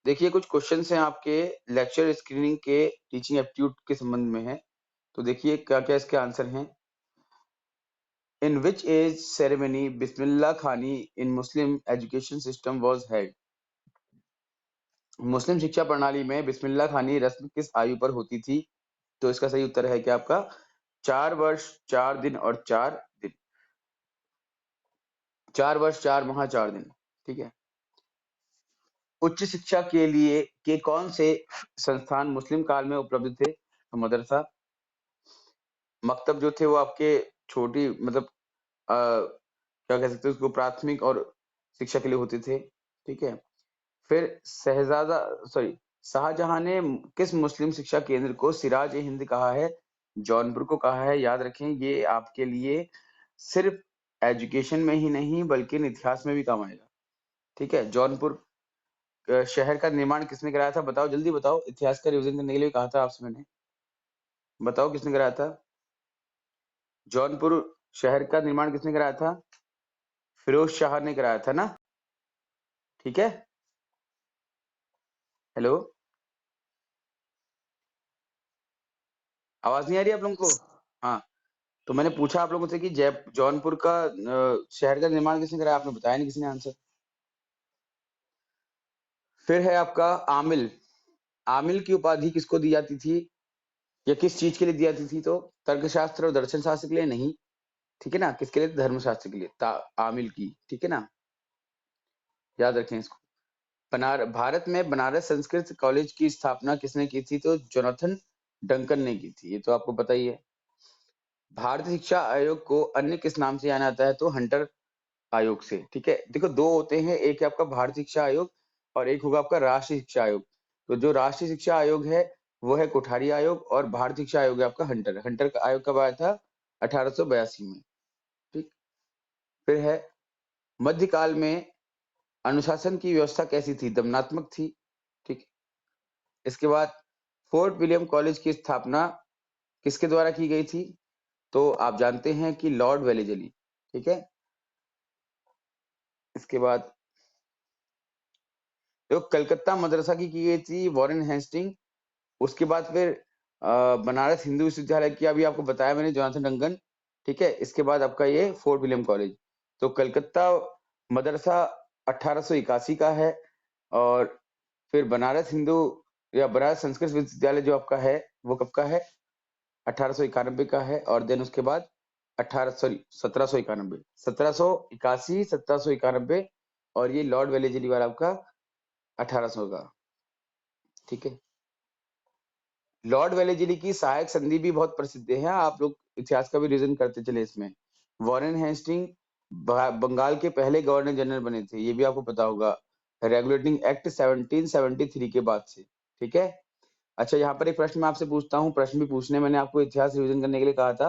देखिए कुछ क्वेश्चंस हैं आपके लेक्चर स्क्रीनिंग के टीचिंग एप्टीट्यूड के संबंध में है। तो देखिए क्या-क्या इसके आंसर हैं। इन व्हिच एज सेरेमनी बिस्मिल्लाह खानी इन मुस्लिम एजुकेशन सिस्टम वाज हेल्ड। मुस्लिम शिक्षा प्रणाली में बिस्मिल्लाह खानी रस्म किस आयु पर होती थी? तो इसका सही उत्तर है क्या आपका 4 वर्ष 4 दिन और 4 दिन। 4 वर्ष 4 माह 4 दिन। ठीक है। उच्च शिक्षा के लिए के कौन से संस्थान मुस्लिम काल में उपलब्ध थे? तो मदरसा, मकतब जो थे वो आपके छोटी मतलब क्या कह सकते हैं उसको प्राथमिक और शिक्षा के लिए होते थे। ठीक है। फिर शहजादा सॉरी शाहजहां ने किस मुस्लिम शिक्षा केंद्र को सिराज ए हिंद कहा है? जौनपुर को कहा है। याद रखें ये आपके लिए सिर्फ एजुकेशन में ही नहीं बल्कि इतिहास में भी काम आएगा। ठीक है। जौनपुर शहर का निर्माण किसने कराया था? बताओ जल्दी बताओ। इतिहास का रिवीजन करने के लिए कहा था आपसे मैंने। बताओ किसने कराया था? जौनपुर शहर का निर्माण किसने कराया था? फिरोज शाह ने कराया था ना। ठीक है। हेलो, आवाज नहीं आ रही आप लोगों को? हाँ, तो मैंने पूछा आप लोगों से कि जय जौनपुर का शहर का निर्माण किसने कराया? आपने बताया नहीं किसी ने आंसर। फिर है आपका आमिल। आमिल की उपाधि किसको दी जाती थी या किस चीज के लिए दी जाती थी? तो तर्कशास्त्र और दर्शन शास्त्र के लिए नहीं। ठीक है ना। किसके लिए? धर्मशास्त्र के लिए आमिल की। ठीक है ना। याद रखें इसको। भारत में बनारस संस्कृत कॉलेज की स्थापना किसने की थी? तो जोनाथन डंकन ने की थी। ये तो आपको पता ही है। भारतीय शिक्षा आयोग को अन्य किस नाम से जाना जाता है? तो हंटर आयोग से। ठीक है। देखो दो होते हैं, एक है आपका भारतीय शिक्षा आयोग और एक होगा आपका राष्ट्रीय शिक्षा आयोग। तो जो राष्ट्रीय शिक्षा आयोग है वो है कोठारी आयोग और भारतीय शिक्षा आयोग है आपका हंटर। हंटर का आयोग कब आया था? 1882 में। ठीक। फिर है मध्यकाल में अनुशासन की व्यवस्था कैसी थी? दमनात्मक थी। ठीक। इसके बाद फोर्ट विलियम कॉलेज की स्थापना किसके द्वारा की गई थी? तो आप जानते हैं कि लॉर्ड वेलेजली। ठीक है। इसके बाद जो कलकत्ता मदरसा की गई थी वॉरेन हेस्टिंग। उसके बाद फिर बनारस हिंदू विश्वविद्यालय की अभी आपको बताया मैंने जोनाथन डंकन। ठीक है। इसके बाद आपका ये फोर्ट विलियम कॉलेज। तो कलकत्ता मदरसा 1881 का है और फिर बनारस हिंदू या बनारस संस्कृत विश्वविद्यालय जो आपका है वो कब का है? 1891 का है। और देन उसके बाद 1791 1781 1791 और ये लॉर्ड वेलेजली वाला आपका 1800 का। ठीक है। लॉर्ड वेलेजली की सहायक संधि भी बहुत प्रसिद्ध है। आप लोग इतिहास का भी रिवीजन करते चले इसमें। वॉरेन हेस्टिंग बंगाल के पहले गवर्नर जनरल बने थे, ये भी आपको पता होगा। रेगुलेटिंग एक्ट 1773 के बाद से। ठीक है। अच्छा यहाँ पर एक प्रश्न मैं आपसे पूछता हूँ, प्रश्न भी पूछने मैंने आपको इतिहास रिवीजन करने के लिए कहा था।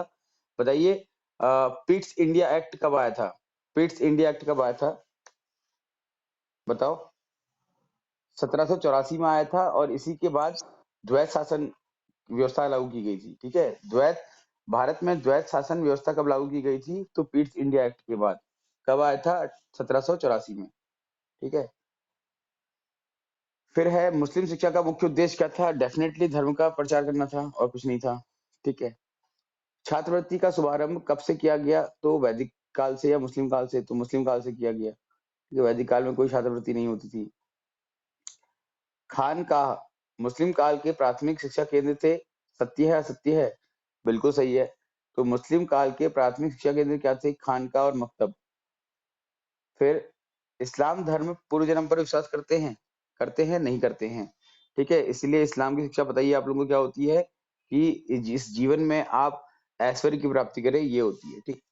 बताइए पिट्स इंडिया एक्ट कब आया था? पिट्स इंडिया एक्ट कब आया था? बताओ। 1784 में आया था और इसी के बाद द्वैत शासन व्यवस्था लागू की गई थी। ठीक है। द्वैत भारत में द्वैत शासन व्यवस्था कब लागू की गई थी? तो पिट्स इंडिया एक्ट के बाद। कब आया था? 1784 में। ठीक है। फिर है मुस्लिम शिक्षा का मुख्य उद्देश्य क्या था? डेफिनेटली धर्म का प्रचार करना था और कुछ नहीं था। ठीक है। छात्रवृत्ति का शुभारंभ कब से किया गया? तो वैदिक काल से या मुस्लिम काल से? तो मुस्लिम काल से किया गया। ठीक है। वैदिक काल में कोई छात्रवृत्ति नहीं होती थी। खानकाह मुस्लिम काल के प्राथमिक शिक्षा केंद्र थे। सत्य है असत्य है? बिल्कुल सही है। तो मुस्लिम काल के प्राथमिक शिक्षा केंद्र क्या थे? खानकाह और मकतब। फिर इस्लाम धर्म पूर्व जन्म पर विश्वास करते हैं? करते हैं नहीं करते हैं? ठीक है। इसलिए इस्लाम की शिक्षा बताइए आप लोगों को क्या होती है कि जिस जीवन में आप ऐश्वर्य की प्राप्ति करें ये होती है। ठीक।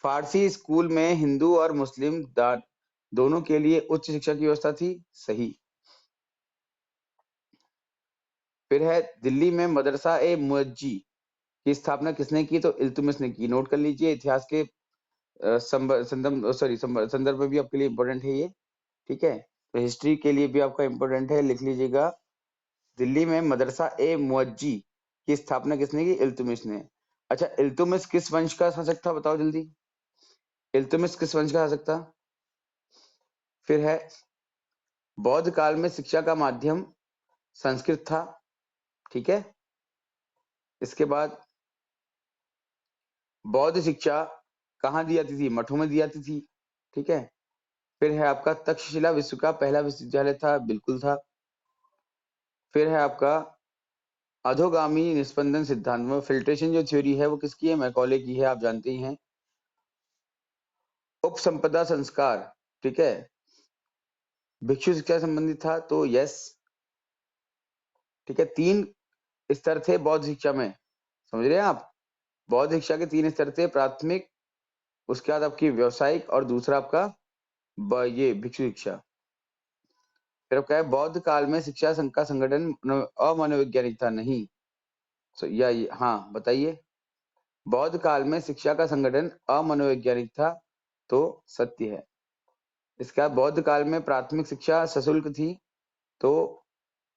फारसी स्कूल में हिंदू और मुस्लिम दोनों के लिए उच्च शिक्षा की व्यवस्था थी। सही। फिर है दिल्ली में मदरसा ए मुअज्जी की स्थापना किसने की? तो इल्तुतमिश ने की। नोट कर लीजिए इतिहास के संदर्भ में भी आपके लिए इंपॉर्टेंट है ये। ठीक है। तो हिस्ट्री के लिए भी आपका इंपॉर्टेंट है, लिख लीजिएगा। दिल्ली में मदरसा ए मुअज्जी की स्थापना किसने की? इल्तुतमिश ने। अच्छा इल्तुतमिश किस वंश का शासक था? बताओ जल्दी। इल्तुतमिश किस वंश का शासक था? फिर है बौद्ध काल में शिक्षा का माध्यम संस्कृत था, ठीक है। इसके बाद बौद्ध शिक्षा कहाँ दी जाती थी? मठों में दी जाती थी, ठीक है। फिर है आपका तक्षशिला विश्व का पहला विश्वविद्यालय था, बिल्कुल था। फिर है आपका अधोगामी निस्पंदन सिद्धांत में फिल्ट्रेशन जो थ्योरी है वो किसकी है? मैकॉले की है, आप जानते ही हैं। उपसंपदा संस्कार, ठीक है, भिक्षु शिक्षा संबंधित था, तो यस, ठीक है। 3 स्तर थे बौद्ध शिक्षा में, समझ रहे हैं आप? बौद्ध शिक्षा के 3 स्तर थे, प्राथमिक, उसके बाद आपकी व्यावसायिक और दूसरा आपका ये भिक्षु शिक्षा। फिर क्या है, बौद्ध काल में शिक्षा का संगठन अमनोवैज्ञानिक था, नहीं। या हाँ, बताइए। बौद्ध काल में शिक्षा का संगठन अमनोवैज्ञानिक था, तो सत्य है। इसके बाद बौद्ध काल में प्राथमिक शिक्षा सशुल्क थी, तो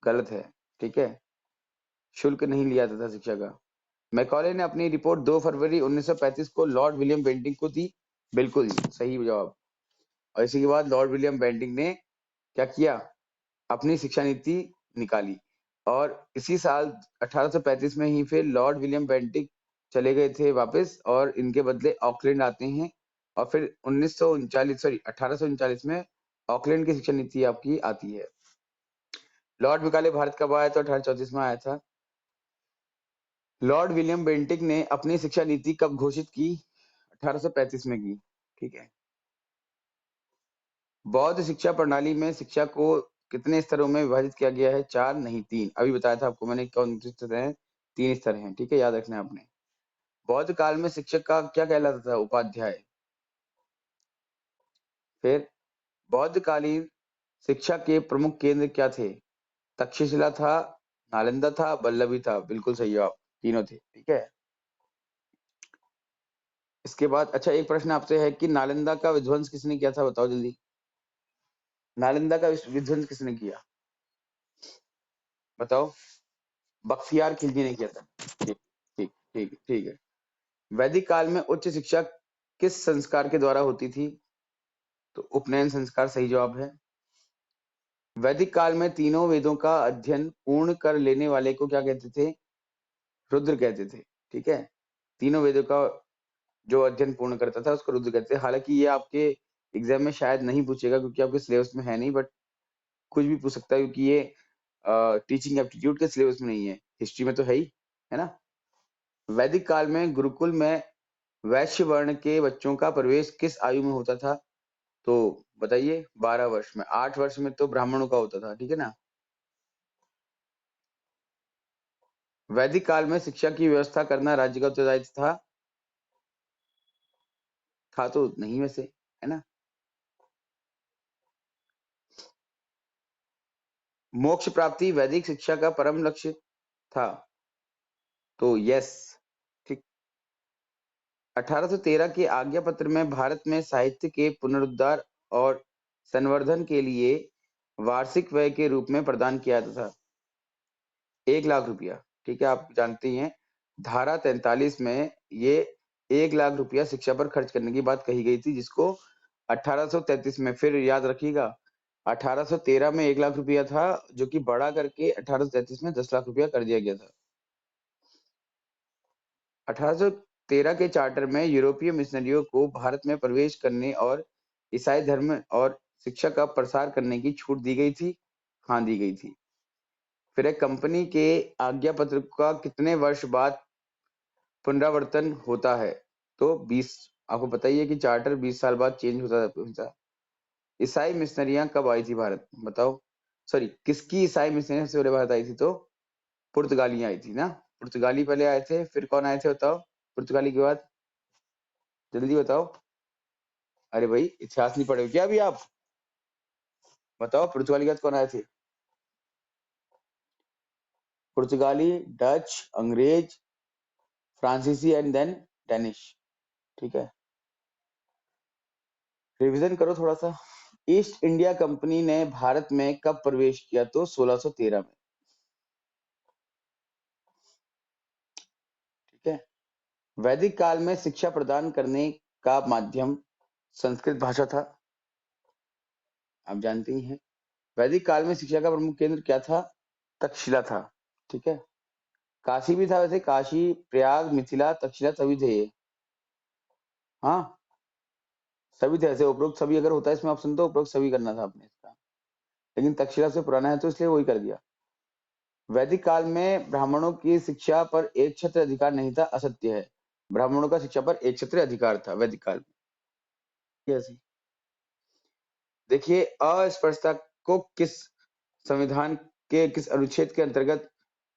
गलत है, ठीक है। शुल्क नहीं लिया जाता था शिक्षा का। मैकॉले ने अपनी रिपोर्ट 2 फरवरी 1935 को लॉर्ड विलियम बेंटिंग को दी, बिल्कुल सही जवाब। और इसी के बाद लॉर्ड विलियम बेंटिंग ने क्या किया? अपनी शिक्षा नीति निकाली। और इसी साल 1835 में ही फिर लॉर्ड विलियम बेंटिंक चले गए थे वापस, और इनके बदले ऑकलैंड आते हैं। और फिर 1839 में ऑकलैंड की शिक्षा नीति आपकी आती है। लॉर्ड मैकॉले भारत कब आया? तो 1834 में आया था। लॉर्ड विलियम बेंटिक ने अपनी शिक्षा नीति कब घोषित की? 1835 में की, ठीक है। बौद्ध शिक्षा प्रणाली में शिक्षा को कितने स्तरों में विभाजित किया गया है? 4 नहीं 3। अभी बताया था आपको मैंने कौन से स्तर हैं, 3 स्तर हैं, ठीक है, याद रखना है आपने। बौद्ध काल में शिक्षक का क्या कहलाता था? उपाध्याय। फिर बौद्धकालीन शिक्षा के प्रमुख केंद्र क्या थे? तक्षशिला था, नालंदा था, वल्लभी था, बिल्कुल सही जवाब, तीनों थे, ठीक है। इसके बाद अच्छा एक प्रश्न आपसे है कि नालंदा का विध्वंस किसने किया था? बताओ जल्दी। नालंदा का विध्वंस किसने किया? बताओ। बख्तियार खिलजी ने किया था। ठीक ठीक ठीक ठीक है। वैदिक काल में उच्च शिक्षा किस संस्कार के द्वारा होती थी? तो उपनयन संस्कार सही जवाब है। वैदिक काल में तीनों वेदों का अध्ययन पूर्ण कर लेने वाले को क्या कहते थे? रुद्र कहते थे, ठीक है। तीनों वेदों का जो अध्ययन पूर्ण करता था उसको रुद्र कहते थे। हालांकि ये आपके एग्जाम में शायद नहीं पूछेगा क्योंकि आपके सिलेबस में है नहीं, बट कुछ भी पूछ सकता है क्योंकि ये टीचिंग एप्टीट्यूड के सिलेबस में नहीं है, हिस्ट्री में तो है ही, है ना। वैदिक काल में गुरुकुल में वैश्य वर्ण के बच्चों का प्रवेश किस आयु में होता था? तो बताइए। 12 वर्ष में। 8 वर्ष में तो ब्राह्मणों का होता था, ठीक है ना। वैदिक काल में शिक्षा की व्यवस्था करना राज्य का उत्तरदायित्व था। था तो नहीं वैसे, है ना। मोक्ष प्राप्ति वैदिक शिक्षा का परम लक्ष्य था, तो यस, ठीक। 1813 के आज्ञा पत्र में भारत में साहित्य के पुनरुद्धार और संवर्धन के लिए वार्षिक व्यय के रूप में प्रदान किया जाता था 1 लाख रुपया, ठीक है। आप जानते ही हैं धारा 43 में ये 1 लाख रुपया शिक्षा पर खर्च करने की बात कही गई थी, जिसको 1833 में, फिर याद रखिएगा, 1813 में 1 लाख रुपया था जो कि बढ़ा करके 1833 में 10 लाख रुपया कर दिया गया था। 1813 के चार्टर में यूरोपीय मिशनरियों को भारत में प्रवेश करने और ईसाई धर्म और शिक्षा का प्रसार करने की छूट दी गई थी। हाँ, दी गई थी। फिर एक कंपनी के आज्ञा पत्र का कितने वर्ष बाद पुनरावर्तन होता है? तो 20। आपको पता ही है कि चार्टर 20 साल बाद चेंज होता है। ईसाई मिशनरियां कब आई थी भारत? बताओ। सॉरी, किसकी ईसाई मिशनरी सबसे पहले भारत आई थी? तो पुर्तगालियां आई थी ना। पुर्तगाली पहले आए थे, फिर कौन आए थे बताओ? पुर्तगाली के बाद जल्दी बताओ। अरे भाई, इतिहास नहीं पढ़े हो क्या अभी आप? बताओ, पुर्तगाली के बाद कौन आए थे? पुर्तगाली, डच, अंग्रेज, फ्रांसीसी एंड देन डेनिश, ठीक है। रिवीजन करो थोड़ा सा। ईस्ट इंडिया कंपनी ने भारत में कब प्रवेश किया? तो 1613 में, ठीक है। वैदिक काल में शिक्षा प्रदान करने का माध्यम संस्कृत भाषा था, आप जानते ही हैं। वैदिक काल में शिक्षा का प्रमुख केंद्र क्या था? तक्षशिला था। ठीक है, काशी भी था वैसे, काशी, प्रयाग, मिथिला, तक्षशिला सभी थे ये। हाँ, सभी थे ऐसे, उपरोक्त सभी अगर होता है इसमें ऑप्शन तो उपरोक्त सभी करना था आपने इसका, लेकिन तक्षशिला से पुराना है तो इसलिए वही कर दिया। वैदिक काल में ब्राह्मणों की शिक्षा पर एक छत्र अधिकार नहीं था, असत्य है। ब्राह्मणों का शिक्षा पर एक छत्र अधिकार था वैदिक काल में। कैसे? देखिए, अस्पृश्यता को किस संविधान के किस अनुच्छेद के अंतर्गत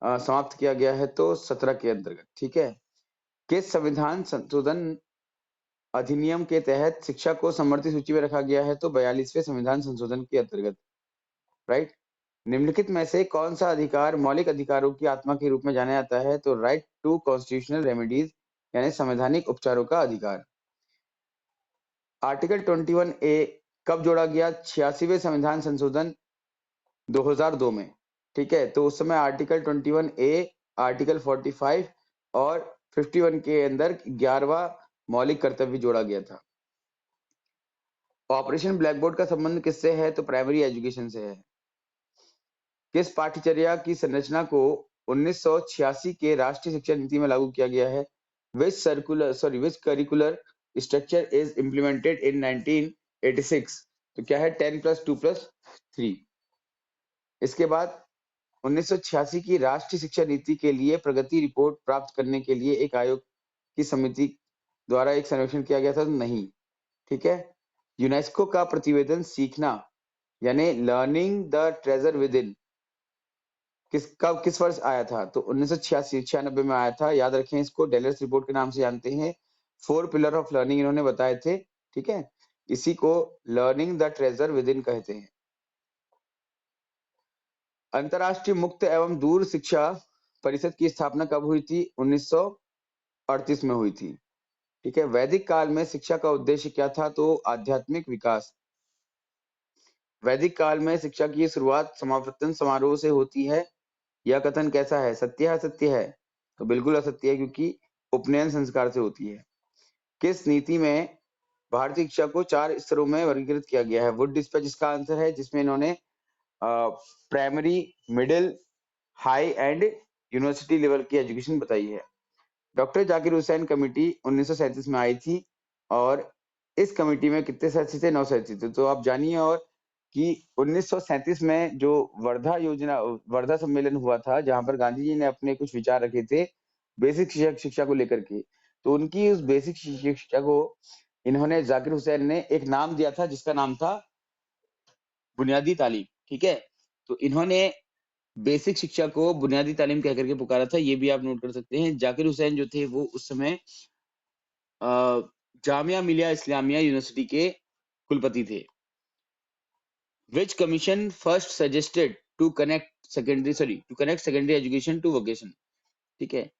समाप्त किया गया है? तो 17 के अंतर्गत। ठीक है, किस संविधान संशोधन अधिनियम के तहत शिक्षा को समवर्ती सूची में रखा गया है? तो 42वें संविधान संशोधन के अंतर्गत। राइट। निम्नलिखित में से कौन सा अधिकार मौलिक अधिकारों की आत्मा के रूप में जाना जाता है? तो राइट टू कॉन्स्टिट्यूशनल रेमेडीज, यानी संवैधानिक उपचारों का अधिकार। आर्टिकल 21 ए कब जोड़ा गया? 86वें संविधान संशोधन 2002 में। ठीक है, तो उस समय आर्टिकल 21 ए, आर्टिकल 45 और 51 के अंदर 11वां मौलिक कर्तव्य जोड़ा गया था। ऑपरेशन ब्लैकबोर्ड का संबंध किससे है? तो प्राइमरी एजुकेशन से है। किस पाठ्यचर्या की संरचना को 1986 के राष्ट्रीय शिक्षा नीति में लागू किया गया है? Which curricular structure is implemented in 1986? तो क्या है? 10+2+3। इसके बाद 1986 की राष्ट्रीय शिक्षा नीति के लिए प्रगति रिपोर्ट प्राप्त करने के लिए एक आयोग की समिति द्वारा एक सर्वेक्षण किया गया था? तो नहीं। ठीक है, यूनेस्को का प्रतिवेदन सीखना यानी learning the treasure with in किस वर्ष आया था? तो 1986-96 में आया था। याद रखें इसको, डेलर्स रिपोर्ट के नाम से जानते हैं। 4 पिलर ऑफ लर्निंग इन्होंने बताए थे। ठीक है, इसी को learning the treasure with in कहते हैं। अंतरराष्ट्रीय मुक्त एवं दूर शिक्षा परिषद की स्थापना कब हुई थी? 1938 में हुई थी। ठीक है, वैदिक काल में शिक्षा का उद्देश्य क्या था? तो आध्यात्मिक विकास। वैदिक काल में शिक्षा की शुरुआत समावर्तन समारोह से होती है। यह कथन कैसा है? सत्य है, असत्य है? तो बिल्कुल असत्य है, क्योंकि उपनयन संस्कार से होती है। किस नीति में भारतीय शिक्षा को 4 स्तरों में वर्गीकृत किया गया है? वुड डिस्पैच इसका आंसर है, जिसमें इन्होंने primary, middle, high and university level की एजुकेशन बताई है। डॉक्टर जाकिर हुसैन कमेटी 1937 में आई थी, और इस कमेटी में कितने सदस्य थे? 9 सदस्य थे। तो आप जानिए और कि 1937 में जो वर्धा सम्मेलन हुआ था, जहां पर गांधी जी ने अपने कुछ विचार रखे थे बेसिक शिक्षा को लेकर के, तो उनकी उस बेसिक शिक्षा को इन्होंने, जाकिर हुसैन ने एक नाम दिया था जिसका नाम था बुनियादी तालीम। ठीक है, तो इन्होंने बेसिक शिक्षा को बुनियादी तालीम कह करके पुकारा था। ये भी आप नोट कर सकते हैं। जाकिर हुसैन जो थे वो उस समय जामिया मिलिया इस्लामिया यूनिवर्सिटी के कुलपति थे। Which commission first suggested to connect secondary education to vocation? ठीक है,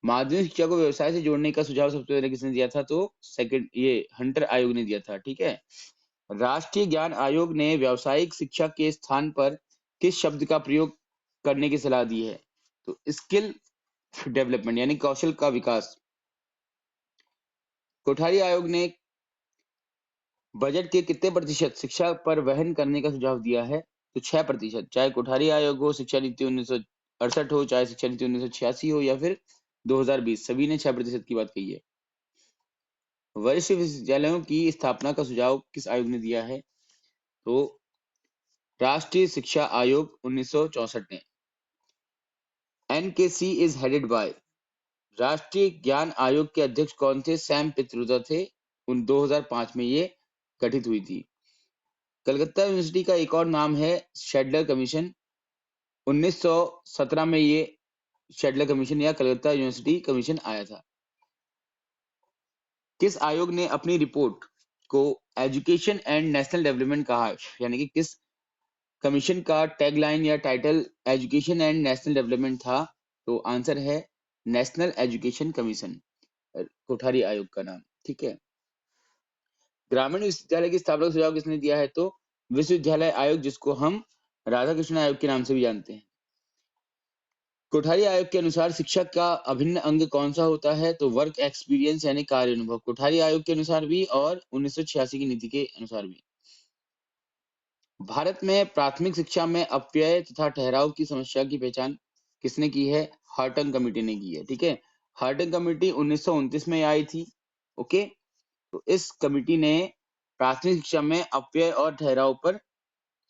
माध्यमिक शिक्षा को व्यवसाय से जोड़ने का सुझाव सबसे पहले किसने दिया था? तो ये हंटर आयोग ने दिया था। ठीक है, राष्ट्रीय ज्ञान आयोग ने व्यावसायिक शिक्षा के स्थान पर किस शब्द का प्रयोग करने की सलाह दी है? तो स्किल डेवलपमेंट, यानी कौशल का विकास। कोठारी आयोग ने बजट के कितने प्रतिशत शिक्षा पर वहन करने का सुझाव दिया है? तो 6%। चाहे कोठारी आयोग हो, शिक्षा नीति 1968 हो, चाहे शिक्षा नीति 1986 हो, या फिर 2020, सभी ने 6% की बात कही है। वरिष्ठ विश्वविद्यालयों की स्थापना का सुझाव किस आयोग ने दिया है? तो राष्ट्रीय शिक्षा आयोग 1964 ने। NKC इज हेडेड बाय, राष्ट्रीय ज्ञान आयोग के अध्यक्ष कौन थे? सैम पित्रोदा थे। 2005 में ये गठित हुई थी। कलकत्ता यूनिवर्सिटी का एक और नाम है शेडलर कमीशन। 1917 में ये शेडलर कमीशन या कलकत्ता यूनिवर्सिटी कमीशन आया था। किस आयोग ने अपनी रिपोर्ट को एजुकेशन एंड नेशनल डेवलपमेंट कहा? यानी कि किस कमीशन का टैगलाइन या title education and national development था? तो आंसर है नेशनल एजुकेशन कमीशन, कोठारी आयोग का नाम। ठीक है, ग्रामीण विश्वविद्यालय की स्थापना का सुझाव किसने दिया है? तो विश्वविद्यालय आयोग, जिसको हम राधा कृष्ण आयोग के नाम से भी जानते हैं। कोठारी आयोग के अनुसार शिक्षा का अभिन्न अंग कौन सा होता है? तो वर्क एक्सपीरियंस, यानी कार्य अनुभव, कोठारी आयोग के अनुसार भी और 1986 की नीति के अनुसार भी। भारत में प्राथमिक शिक्षा में अपव्यय तथा ठहराव की समस्या की पहचान किसने की है? हार्टन कमेटी ने की है। ठीक है, हार्टन कमेटी 1929 में आई थी। ओके, तो इस कमेटी ने प्राथमिक शिक्षा में अपव्यय और ठहराव पर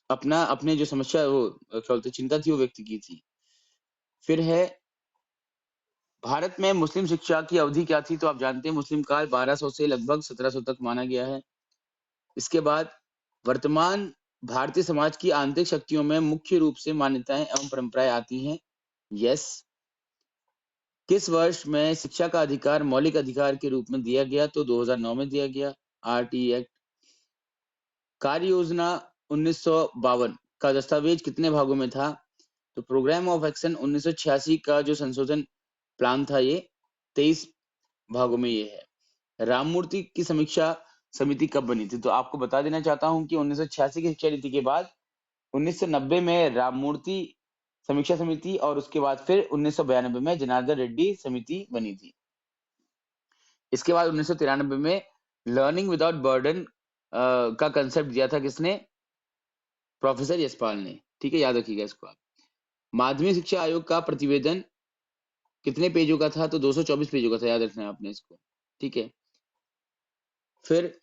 अपने जो समस्या वो क्या बोलते चिंता थी वो व्यक्त की थी। फिर है भारत में मुस्लिम शिक्षा की अवधि क्या थी? तो आप जानते हैं मुस्लिम काल 1200 से लगभग 1700 तक माना गया है। इसके बाद वर्तमान भारतीय समाज की आंतरिक शक्तियों में मुख्य रूप से मान्यताएं एवं परंपराएं आती हैं। यस। किस वर्ष में शिक्षा का अधिकार मौलिक अधिकार के रूप में दिया गया? तो 2009 में दिया गया, आरटी एक्ट। कार्य योजना 1952 का दस्तावेज कितने भागों में था? तो प्रोग्राम ऑफ एक्शन 1986 का जो संशोधन प्लान था ये 23 भागों में ये है। राममूर्ति की समीक्षा समिति कब बनी थी? तो आपको बता देना चाहता हूं कि 1986 की शिक्षा नीति के बाद 1990 में राममूर्ति समीक्षा समिति और उसके बाद फिर 1992 में जनार्दन रेड्डी समिति बनी थी। इसके बाद 1993 में लर्निंग विदाउट बर्डन का कंसेप्ट दिया था किसने? प्रोफेसर यशपाल ने। ठीक है, याद रखिएगा इसको आप। माध्यमिक शिक्षा आयोग का प्रतिवेदन कितने पेजों का था? तो 224 पेजों का था, याद रखना है आपने इसको। ठीक है, फिर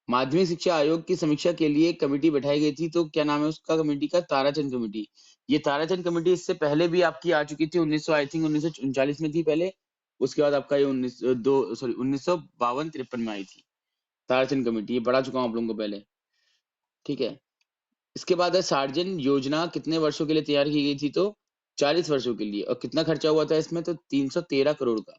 माध्यमिक शिक्षा आयोग की समीक्षा के लिए कमेटी बैठाई गई थी, तो क्या नाम है उसका कमेटी का? ताराचंद कमेटी। ये ताराचंद कमेटी इससे पहले भी आपकी आ चुकी थी, 1900 आई थिंक 1939 में थी पहले। उसके बाद आपका ये 1952-53 में आई थी ताराचंद कमेटी। ये पढ़ा चुका हूं आप लोगों को पहले। ठीक है, इसके बाद है सार्जन योजना कितने वर्षों के लिए तैयार की गई थी? तो 40 वर्षों के लिए। और कितना खर्चा हुआ था इसमें? तो 313 करोड़ का।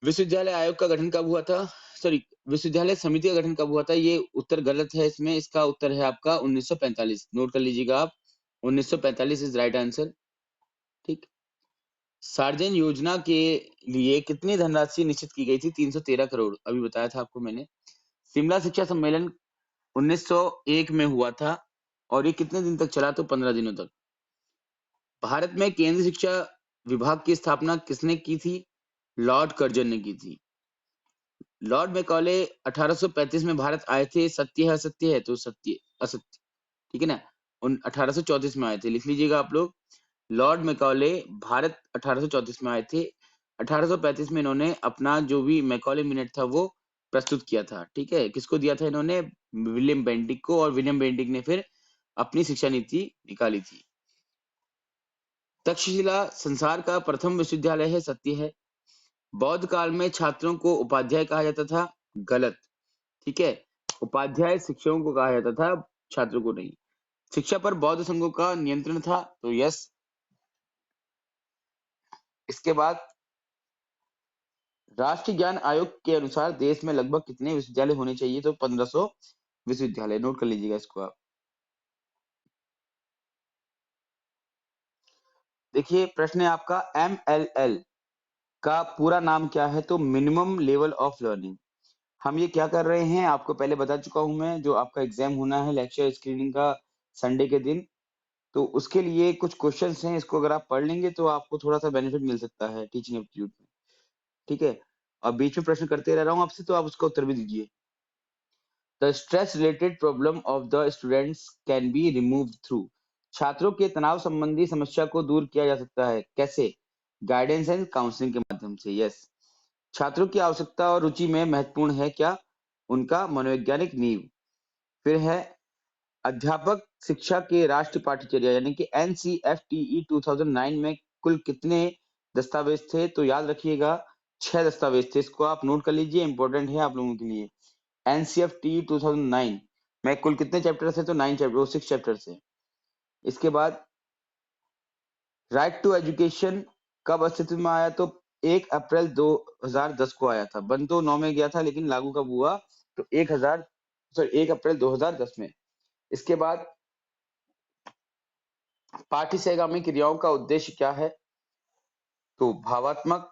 विश्वविद्यालय आयोग का गठन कब हुआ था? सॉरी, विश्वविद्यालय समिति का गठन कब हुआ था? ये उत्तर गलत है इसमें। इसका उत्तर है आपका 1945। नोट कर लीजिएगा आप, 1945 इज राइट आंसर। ठीक। सार्जन योजना के लिए कितनी धनराशि निश्चित की गई थी? 313 करोड़, अभी बताया था आपको मैंने। शिमला शिक्षा सम्मेलन 1901 में हुआ था और ये कितने दिन तक चला? तो 15 दिनों तक। भारत में केंद्रीय शिक्षा विभाग की स्थापना किसने की थी? लॉर्ड कर्जन ने की थी। लॉर्ड मैकॉले 1835 में भारत आए थे, सत्य है असत्य है? तो सत्य असत्य। ठीक है ना, 1834 में आए थे, लिख लीजिएगा आप लोग। लॉर्ड मैकॉले भारत 1834 में आए थे। 1835 में इन्होंने अपना जो भी मैकॉले मिनट था वो प्रस्तुत किया था। ठीक है, किसको दिया था इन्होंने? विलियम बेंटिक को। और विलियम बेंटिक ने फिर अपनी शिक्षा नीति निकाली थी। तक्षशिला संसार का प्रथम विश्वविद्यालय है, सत्य है। बौद्ध काल में छात्रों को उपाध्याय कहा जाता था, गलत। ठीक है, उपाध्याय शिक्षकों को कहा जाता था, छात्रों को नहीं। शिक्षा पर बौद्ध संघों का नियंत्रण था, तो यस। इसके बाद राष्ट्रीय ज्ञान आयोग के अनुसार देश में लगभग कितने विश्वविद्यालय होने चाहिए? तो 1500 विश्वविद्यालय। नोट कर लीजिएगा इसको आप। देखिए, प्रश्न है आपका MLL का पूरा नाम क्या है? तो मिनिमम लेवल ऑफ लर्निंग। हम ये क्या कर रहे हैं आपको पहले बता चुका हूं मैं। जो आपका एग्जाम होना है लेक्चर स्क्रीनिंग का संडे के दिन, तो उसके लिए कुछ क्वेश्चंस हैं। इसको अगर आप पढ़ लेंगे तो आपको थोड़ा सा बेनिफिट मिल सकता है टीचिंग एप्टीट्यूड में। ठीक है, अब बीच में प्रश्न करते रह रहा हूँ आपसे, तो आप उसका उत्तर भी दीजिए। The stress related problem of the students can be remove through. छात्रों के तनाव संबंधी समस्या को दूर किया जा सकता है, कैसे? गाइडेंस एंड काउंसलिंग के माध्यम से। यस। छात्रों की आवश्यकता और रुचि में महत्वपूर्ण है क्या? उनका मनोवैज्ञानिक नींव। फिर है अध्यापक शिक्षा के राष्ट्रीय पाठ्यचर्या यानी कि NCFTE 2009 में कुल कितने दस्तावेज थे? तो याद रखिएगा 6 दस्तावेज थे। इसको आप नोट कर लीजिए, इंपॉर्टेंट है आप लोगों के लिए। NCFTE 2009 में कुल कितने चैप्टर थे? तो 9 चैप्टर, 6 चैप्टर थे। इसके बाद राइट टू एजुकेशन कब अस्तित्व में आया? तो 1 अप्रैल 2010 को आया था। बन तो 9 में गया था लेकिन लागू कब हुआ? तो 1 अप्रैल 2010 में। इसके बाद पाठ्य सहगामी क्रियाओं का उद्देश्य क्या है? तो भावात्मक,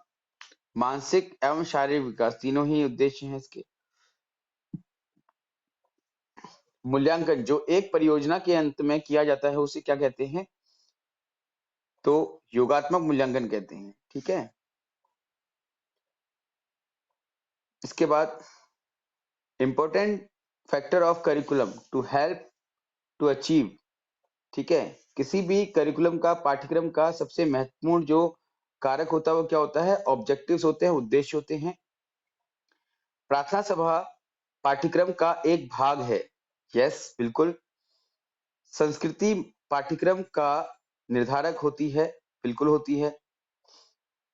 मानसिक एवं शारीरिक विकास, तीनों ही उद्देश्य हैं इसके। मूल्यांकन जो एक परियोजना के अंत में किया जाता है उसे क्या कहते हैं? तो योगात्मक मूल्यांकन कहते हैं। ठीक है, इसके बाद important factor of curriculum to help to achieve, ठीक है। किसी भी करिकुलम का, पाठ्यक्रम का सबसे महत्वपूर्ण जो कारक होता है वो क्या होता है? ऑब्जेक्टिव्स होते हैं, उद्देश्य होते हैं। प्रार्थना सभा पाठ्यक्रम का एक भाग है, यस बिल्कुल। संस्कृति पाठ्यक्रम का निर्धारक होती है, बिल्कुल होती है।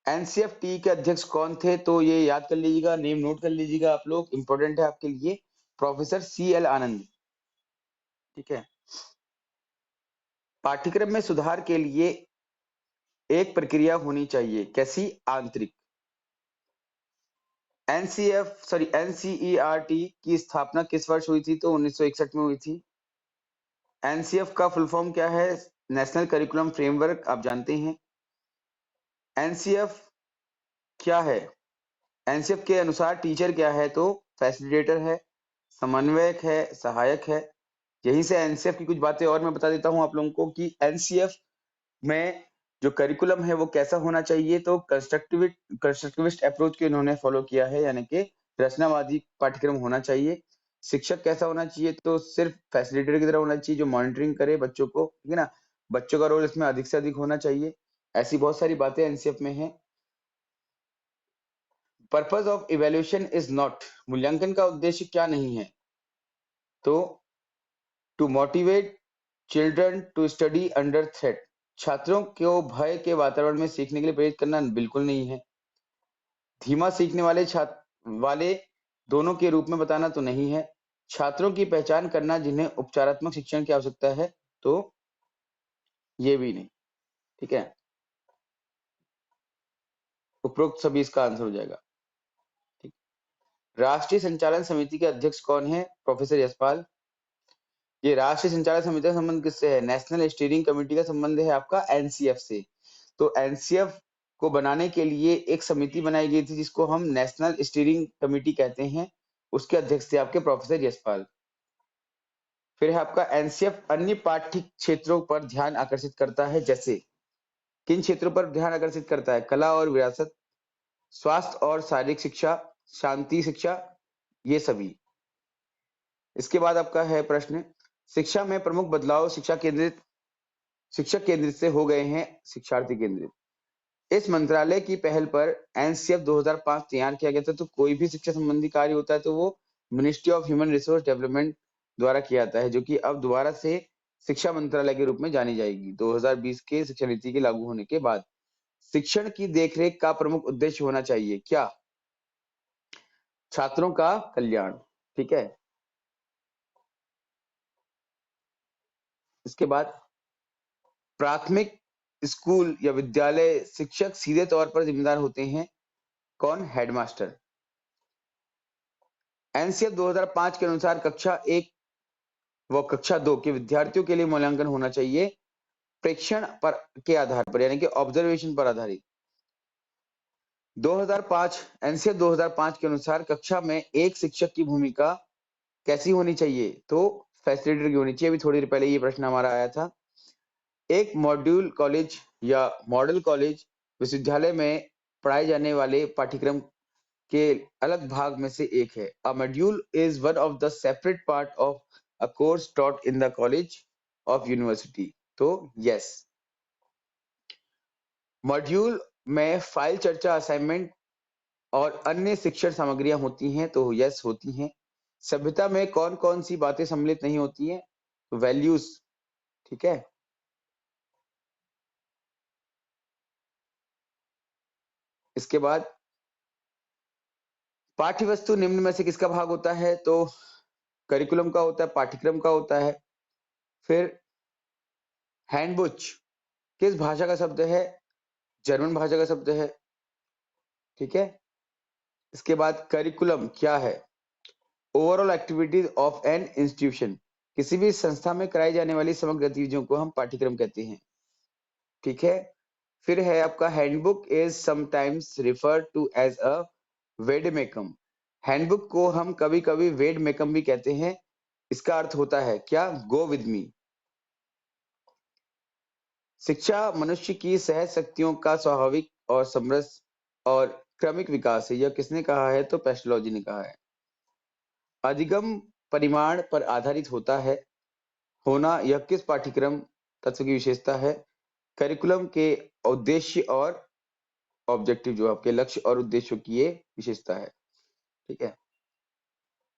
एनसीएफटी के अध्यक्ष कौन थे? तो ये याद कर लीजिएगा, नेम नोट कर लीजिएगा आप लोग, इंपॉर्टेंट है आपके लिए, प्रोफेसर CL आनंद, ठीक है। पाठ्यक्रम में सुधार के लिए एक प्रक्रिया होनी चाहिए, कैसी? आंतरिक। एनसीईआरटी की स्थापना किस वर्ष हुई थी? तो 1961 में हुई थी। एनसीएफ का फुल फॉर्म क्या है? नेशनल करिकुलम फ्रेमवर्क, आप जानते हैं। एनसीएफ क्या है? एनसीएफ के अनुसार टीचर क्या है? तो फैसिलिटेटर है, समन्वयक है, सहायक है। यहीं से एनसीएफ की कुछ बातें और मैं बता देता हूं आप लोगों को कि एनसीएफ में जो करिकुलम है वो कैसा होना चाहिए। तो कंस्ट्रक्टिविस्ट अप्रोच को इन्होंने फॉलो किया है, यानी कि रचनावादी पाठ्यक्रम होना चाहिए। शिक्षक कैसा होना चाहिए? तो सिर्फ फैसिलिटेटर की तरह होना चाहिए, जो मॉनिटरिंग करे बच्चों को, ठीक है ना। बच्चों का रोल इसमें अधिक से अधिक होना चाहिए। ऐसी बहुत सारी बातें एनसीएफ में है। Purpose of evaluation is not, मूल्यांकन का उद्देश्य क्या नहीं है? तो to motivate children to study under threat, छात्रों को भय के वातावरण में सीखने के लिए प्रेरित करना बिल्कुल नहीं है। धीमा सीखने वाले छात्र वाले दोनों के रूप में बताना तो नहीं है। छात्रों की पहचान करना जिन्हें उपचारात्मक शिक्षण की आवश्यकता है, तो ये भी नहीं, ठीक है। उपरोक्त सभी इसका आंसर हो जाएगा, ठीक। राष्ट्रीय संचालन समिति के अध्यक्ष कौन है? प्रोफेसर यशपाल। ये राष्ट्रीय संचालन समिति का संबंध किससे है? नेशनल स्टीयरिंग कमेटी का संबंध है आपका एनसीएफ से। तो एनसीएफ को बनाने के लिए एक समिति बनाई गई थी जिसको हम नेशनल स्टीयरिंग कमेटी कहते हैं, उसके अध्यक्ष थे आपके प्रोफेसर यशपाल। फिर है आपका एनसीएफ अन्य पाठ्य क्षेत्रों पर ध्यान आकर्षित करता है, जैसे किन क्षेत्रों पर ध्यान आकर्षित करता है? कला और विरासत, स्वास्थ्य और शारीरिक शिक्षा, शांति शिक्षा, ये सभी। इसके बाद आपका है प्रश्न, शिक्षा में प्रमुख बदलाव शिक्षक केंद्रित से हो गए हैं शिक्षार्थी केंद्रित। इस मंत्रालय की पहल पर एनसीएफ 2005 तैयार किया गया था। तो कोई भी शिक्षा संबंधी कार्य होता है तो वो ministry of human resource development द्वारा किया जाता है, जो कि अब दोबारा से शिक्षा मंत्रालय के रूप में जानी जाएगी 2020 के शिक्षा नीति के लागू होने के बाद। शिक्षण की देखरेख का प्रमुख उद्देश्य होना चाहिए क्या? छात्रों का कल्याण, ठीक है। इसके बाद प्राथमिक स्कूल या विद्यालय शिक्षक सीधे तौर पर जिम्मेदार होते हैं, कौन? हेडमास्टर। एनसीएफ 2005 के अनुसार कक्षा 1 व कक्षा 2 के विद्यार्थियों के लिए मूल्यांकन होना चाहिए प्रेक्षण पर के आधार पर, यानी कि ऑब्जर्वेशन पर आधारित। 2005 एनसीएफ 2005 के अनुसार कक्षा में एक शिक्षक की भूमिका कैसी होनी चाहिए? तो फैसिलिटेटर की होनी चाहिए। अभी थोड़ी देर पहले ये प्रश्न हमारा आया था। एक मॉड्यूल कॉलेज या मॉडल कॉलेज विश्वविद्यालय में पढ़ाए जाने वाले पाठ्यक्रम के अलग भाग में से एक है। अ module is one of the separate part of a course taught in the college of university. तो यस, मॉड्यूल में फाइल, चर्चा, असाइनमेंट और अन्य शिक्षण सामग्रियां होती हैं, तो यस होती हैं। सभ्यता में कौन कौन सी बातें सम्मिलित नहीं होती हैं? तो वैल्यूज, ठीक है। इसके बाद पाठ्य वस्तु निम्न में से किसका भाग होता है? तो करिकुलम का होता है, पाठ्यक्रम का होता है। फिर हैंडबुक किस भाषा का शब्द है? जर्मन भाषा का शब्द है, ठीक है। इसके बाद करिकुलम क्या है? Overall activities of an institution, किसी भी संस्था में कराई जाने वाली समग्र गतिविधियों को हम पाठ्यक्रम कहते हैं, ठीक है। फिर है आपका handbook is sometimes referred to as a vademecum, handbook को हम कभी कभी वेडमेकम भी कहते हैं। इसका अर्थ होता है क्या? Go with me. शिक्षा मनुष्य की सहज शक्तियों का स्वाभाविक और समरस और क्रमिक विकास है, यह किसने कहा है? तो पेस्टोलॉजी ने कहा है। अधिगम परिमाण पर आधारित होता है होना यह किस पाठ्यक्रम तत्व की विशेषता है? करिकुलम के उद्देश्य और ऑब्जेक्टिव जो आपके लक्ष्य और उद्देश्यों की ये विशेषता है। ठीक है।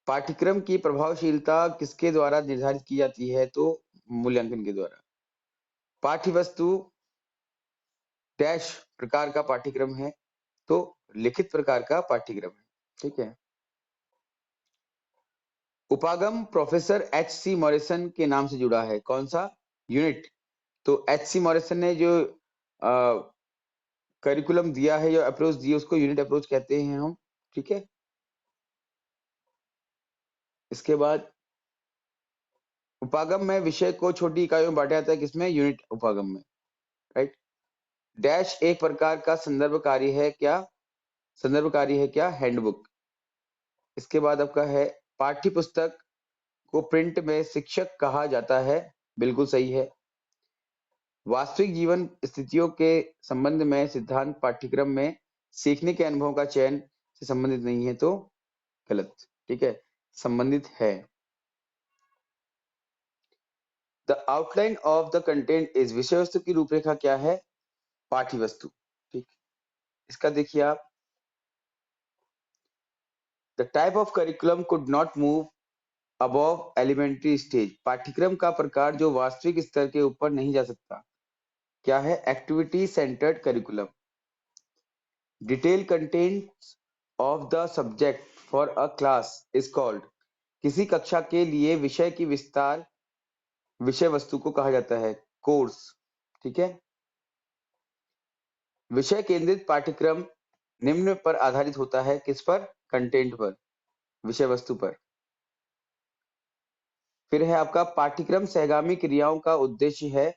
पाठ्यक्रम की प्रभावशीलता किसके द्वारा निर्धारित की जाती है? तो मूल्यांकन के द्वारा। पाठ्य वस्तु डैश प्रकार का पाठ्यक्रम है, तो लिखित प्रकार का पाठ्यक्रम है। ठीक है। उपागम प्रोफेसर एच सी मॉरिसन के नाम से जुड़ा है, कौन सा यूनिट? तो एच सी मॉरिसन ने जो करिकुलम दिया है या अप्रोच दी है उसको यूनिट अप्रोच कहते हैं हम। ठीक है। इसके बाद उपागम में विषय को छोटी इकाइयों में बांटा जाता है, किसमें? यूनिट उपागम में। राइट। डैश एक प्रकार का संदर्भ कार्य है क्या? संदर्भ कार्य है क्या? हैंडबुक। इसके बाद आपका है पाठ्य पुस्तक को प्रिंट में शिक्षक कहा जाता है, बिल्कुल सही है। वास्तविक जीवन स्थितियों के संबंध में सिद्धांत पाठ्यक्रम में सीखने के अनुभव का चयन से संबंधित नहीं है, तो गलत। ठीक है, संबंधित है। The outline of the content is विषय वस्तु की रूपरेखा क्या है? पाठ्य वस्तु। ठीक। इसका देखिए आप, the type of curriculum could not move above elementary stage. पाठ्यक्रम का प्रकार जो वास्तविक स्तर के ऊपर नहीं जा सकता, क्या है? Activity centred curriculum. Detail contents of the subject for a class is called. किसी कक्षा के लिए विषय की विस्तार विषय वस्तु को कहा जाता है, कोर्स। ठीक है। विषय केंद्रित पाठ्यक्रम निम्न पर आधारित होता है, किस पर? कंटेंट पर, विषय वस्तु पर। फिर है आपका पाठ्यक्रम सहगामी क्रियाओं का उद्देश्य है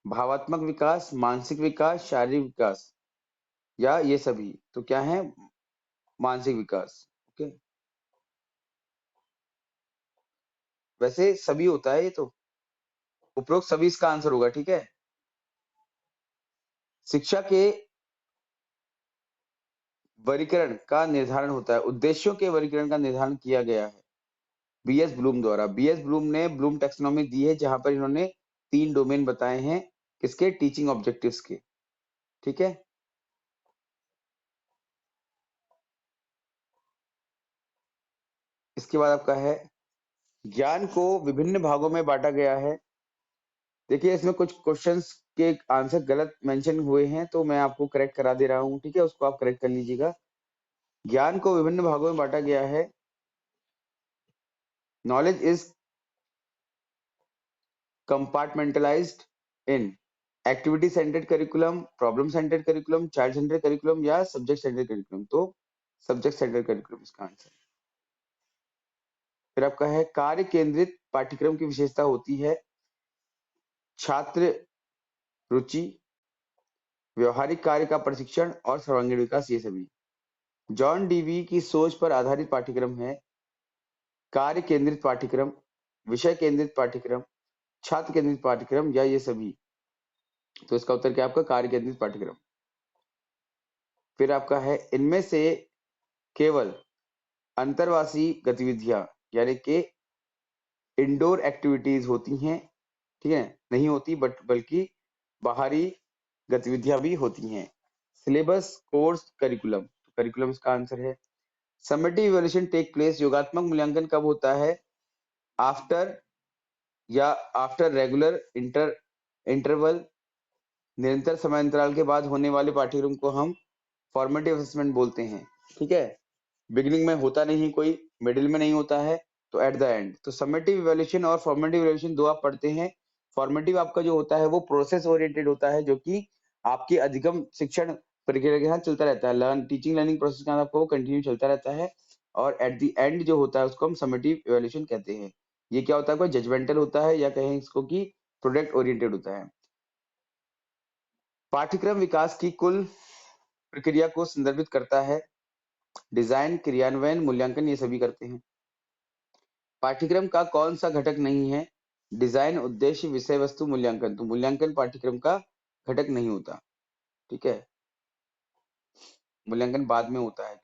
भावात्मक विकास, मानसिक विकास, शारीरिक विकास या ये सभी। तो क्या है? मानसिक विकास। ओके। वैसे सभी होता है ये तो, उपरोक्त सभी इसका आंसर होगा। ठीक है। शिक्षा के वर्गीकरण का निर्धारण होता है, उद्देश्यों के वर्गीकरण का निर्धारण किया गया है बीएस ब्लूम द्वारा। बीएस ब्लूम ने ब्लूम टैक्सोनॉमी दी है जहां पर इन्होंने 3 डोमेन बताए हैं, किसके? टीचिंग ऑब्जेक्टिव्स के। ठीक है। इसके बाद आपका है ज्ञान को विभिन्न भागों में बांटा गया है। देखिए इसमें कुछ क्वेश्चंस के आंसर गलत मेंशन हुए हैं, तो मैं आपको करेक्ट करा दे रहा हूं। ठीक है, उसको आप करेक्ट कर लीजिएगा। ज्ञान को विभिन्न भागों में बांटा गया है। Knowledge is compartmentalised in activity centred curriculum, problem centred curriculum, child centred curriculum या सब्जेक्ट सेंटर्ड करिकुलम। तो सब्जेक्ट सेंटर्ड करिकुलम इसका आंसर। फिर आपका है कार्य केंद्रित पाठ्यक्रम की विशेषता होती है छात्र रुचि, व्यवहारिक कार्य का प्रशिक्षण और सर्वांगीण विकास, ये सभी। जॉन डीवी की सोच पर आधारित पाठ्यक्रम है कार्य केंद्रित पाठ्यक्रम, विषय केंद्रित पाठ्यक्रम, छात्र केंद्रित पाठ्यक्रम या ये सभी। तो इसका उत्तर क्या है आपका? कार्य केंद्रित पाठ्यक्रम। फिर आपका है इनमें से केवल अंतरवासी गतिविधियां यानी कि इंडोर एक्टिविटीज होती हैं, ठीक है, नहीं होती बल्कि बाहरी गतिविधियां भी होती हैं। Syllabus, course, curriculum. तो करिकुलम इसका आंसर है। Summative evaluation take place. योगात्मक मूल्यांकन कब होता है? आफ्टर या आफ्टर रेगुलर इंटरवल, निरंतर समय अंतराल के बाद होने वाले पाठ्यक्रम को हम फॉर्मेटिव असेसमेंट बोलते हैं। ठीक है। बिगिनिंग में होता नहीं कोई, मिडिल में नहीं होता है, तो एट द एंड। तो समेटिव इवैल्यूएशन और फॉर्मेटिव इवैल्यूएशन दो आप पढ़ते हैं। फॉर्मेटिव आपका जो होता है वो प्रोसेस ओरिएंटेड होता है, जो कि आपकी अधिगम शिक्षण प्रक्रिया के साथ चलता रहता है, टीचिंग लर्निंग प्रोसेस के साथ आपको वो कंटिन्यू चलता रहता है। और एट द एंड जो होता है उसको हम समेटिव इवैल्यूएशन कहते हैं। ये क्या होता है? कोई जजमेंटल होता है या कहें इसको कि प्रोडक्ट ओरिएंटेड होता है। पाठ्यक्रम विकास की कुल प्रक्रिया को संदर्भित करता है। डिजाइन, क्रियान्वयन, मूल्यांकन, ये सभी करते हैं। पाठ्यक्रम का कौन सा घटक नहीं है? डिजाइन, उद्देश्य, विषय वस्तु, मूल्यांकन। तो मूल्यांकन पाठ्यक्रम का घटक नहीं होता। ठीक है, मूल्यांकन बाद में होता है।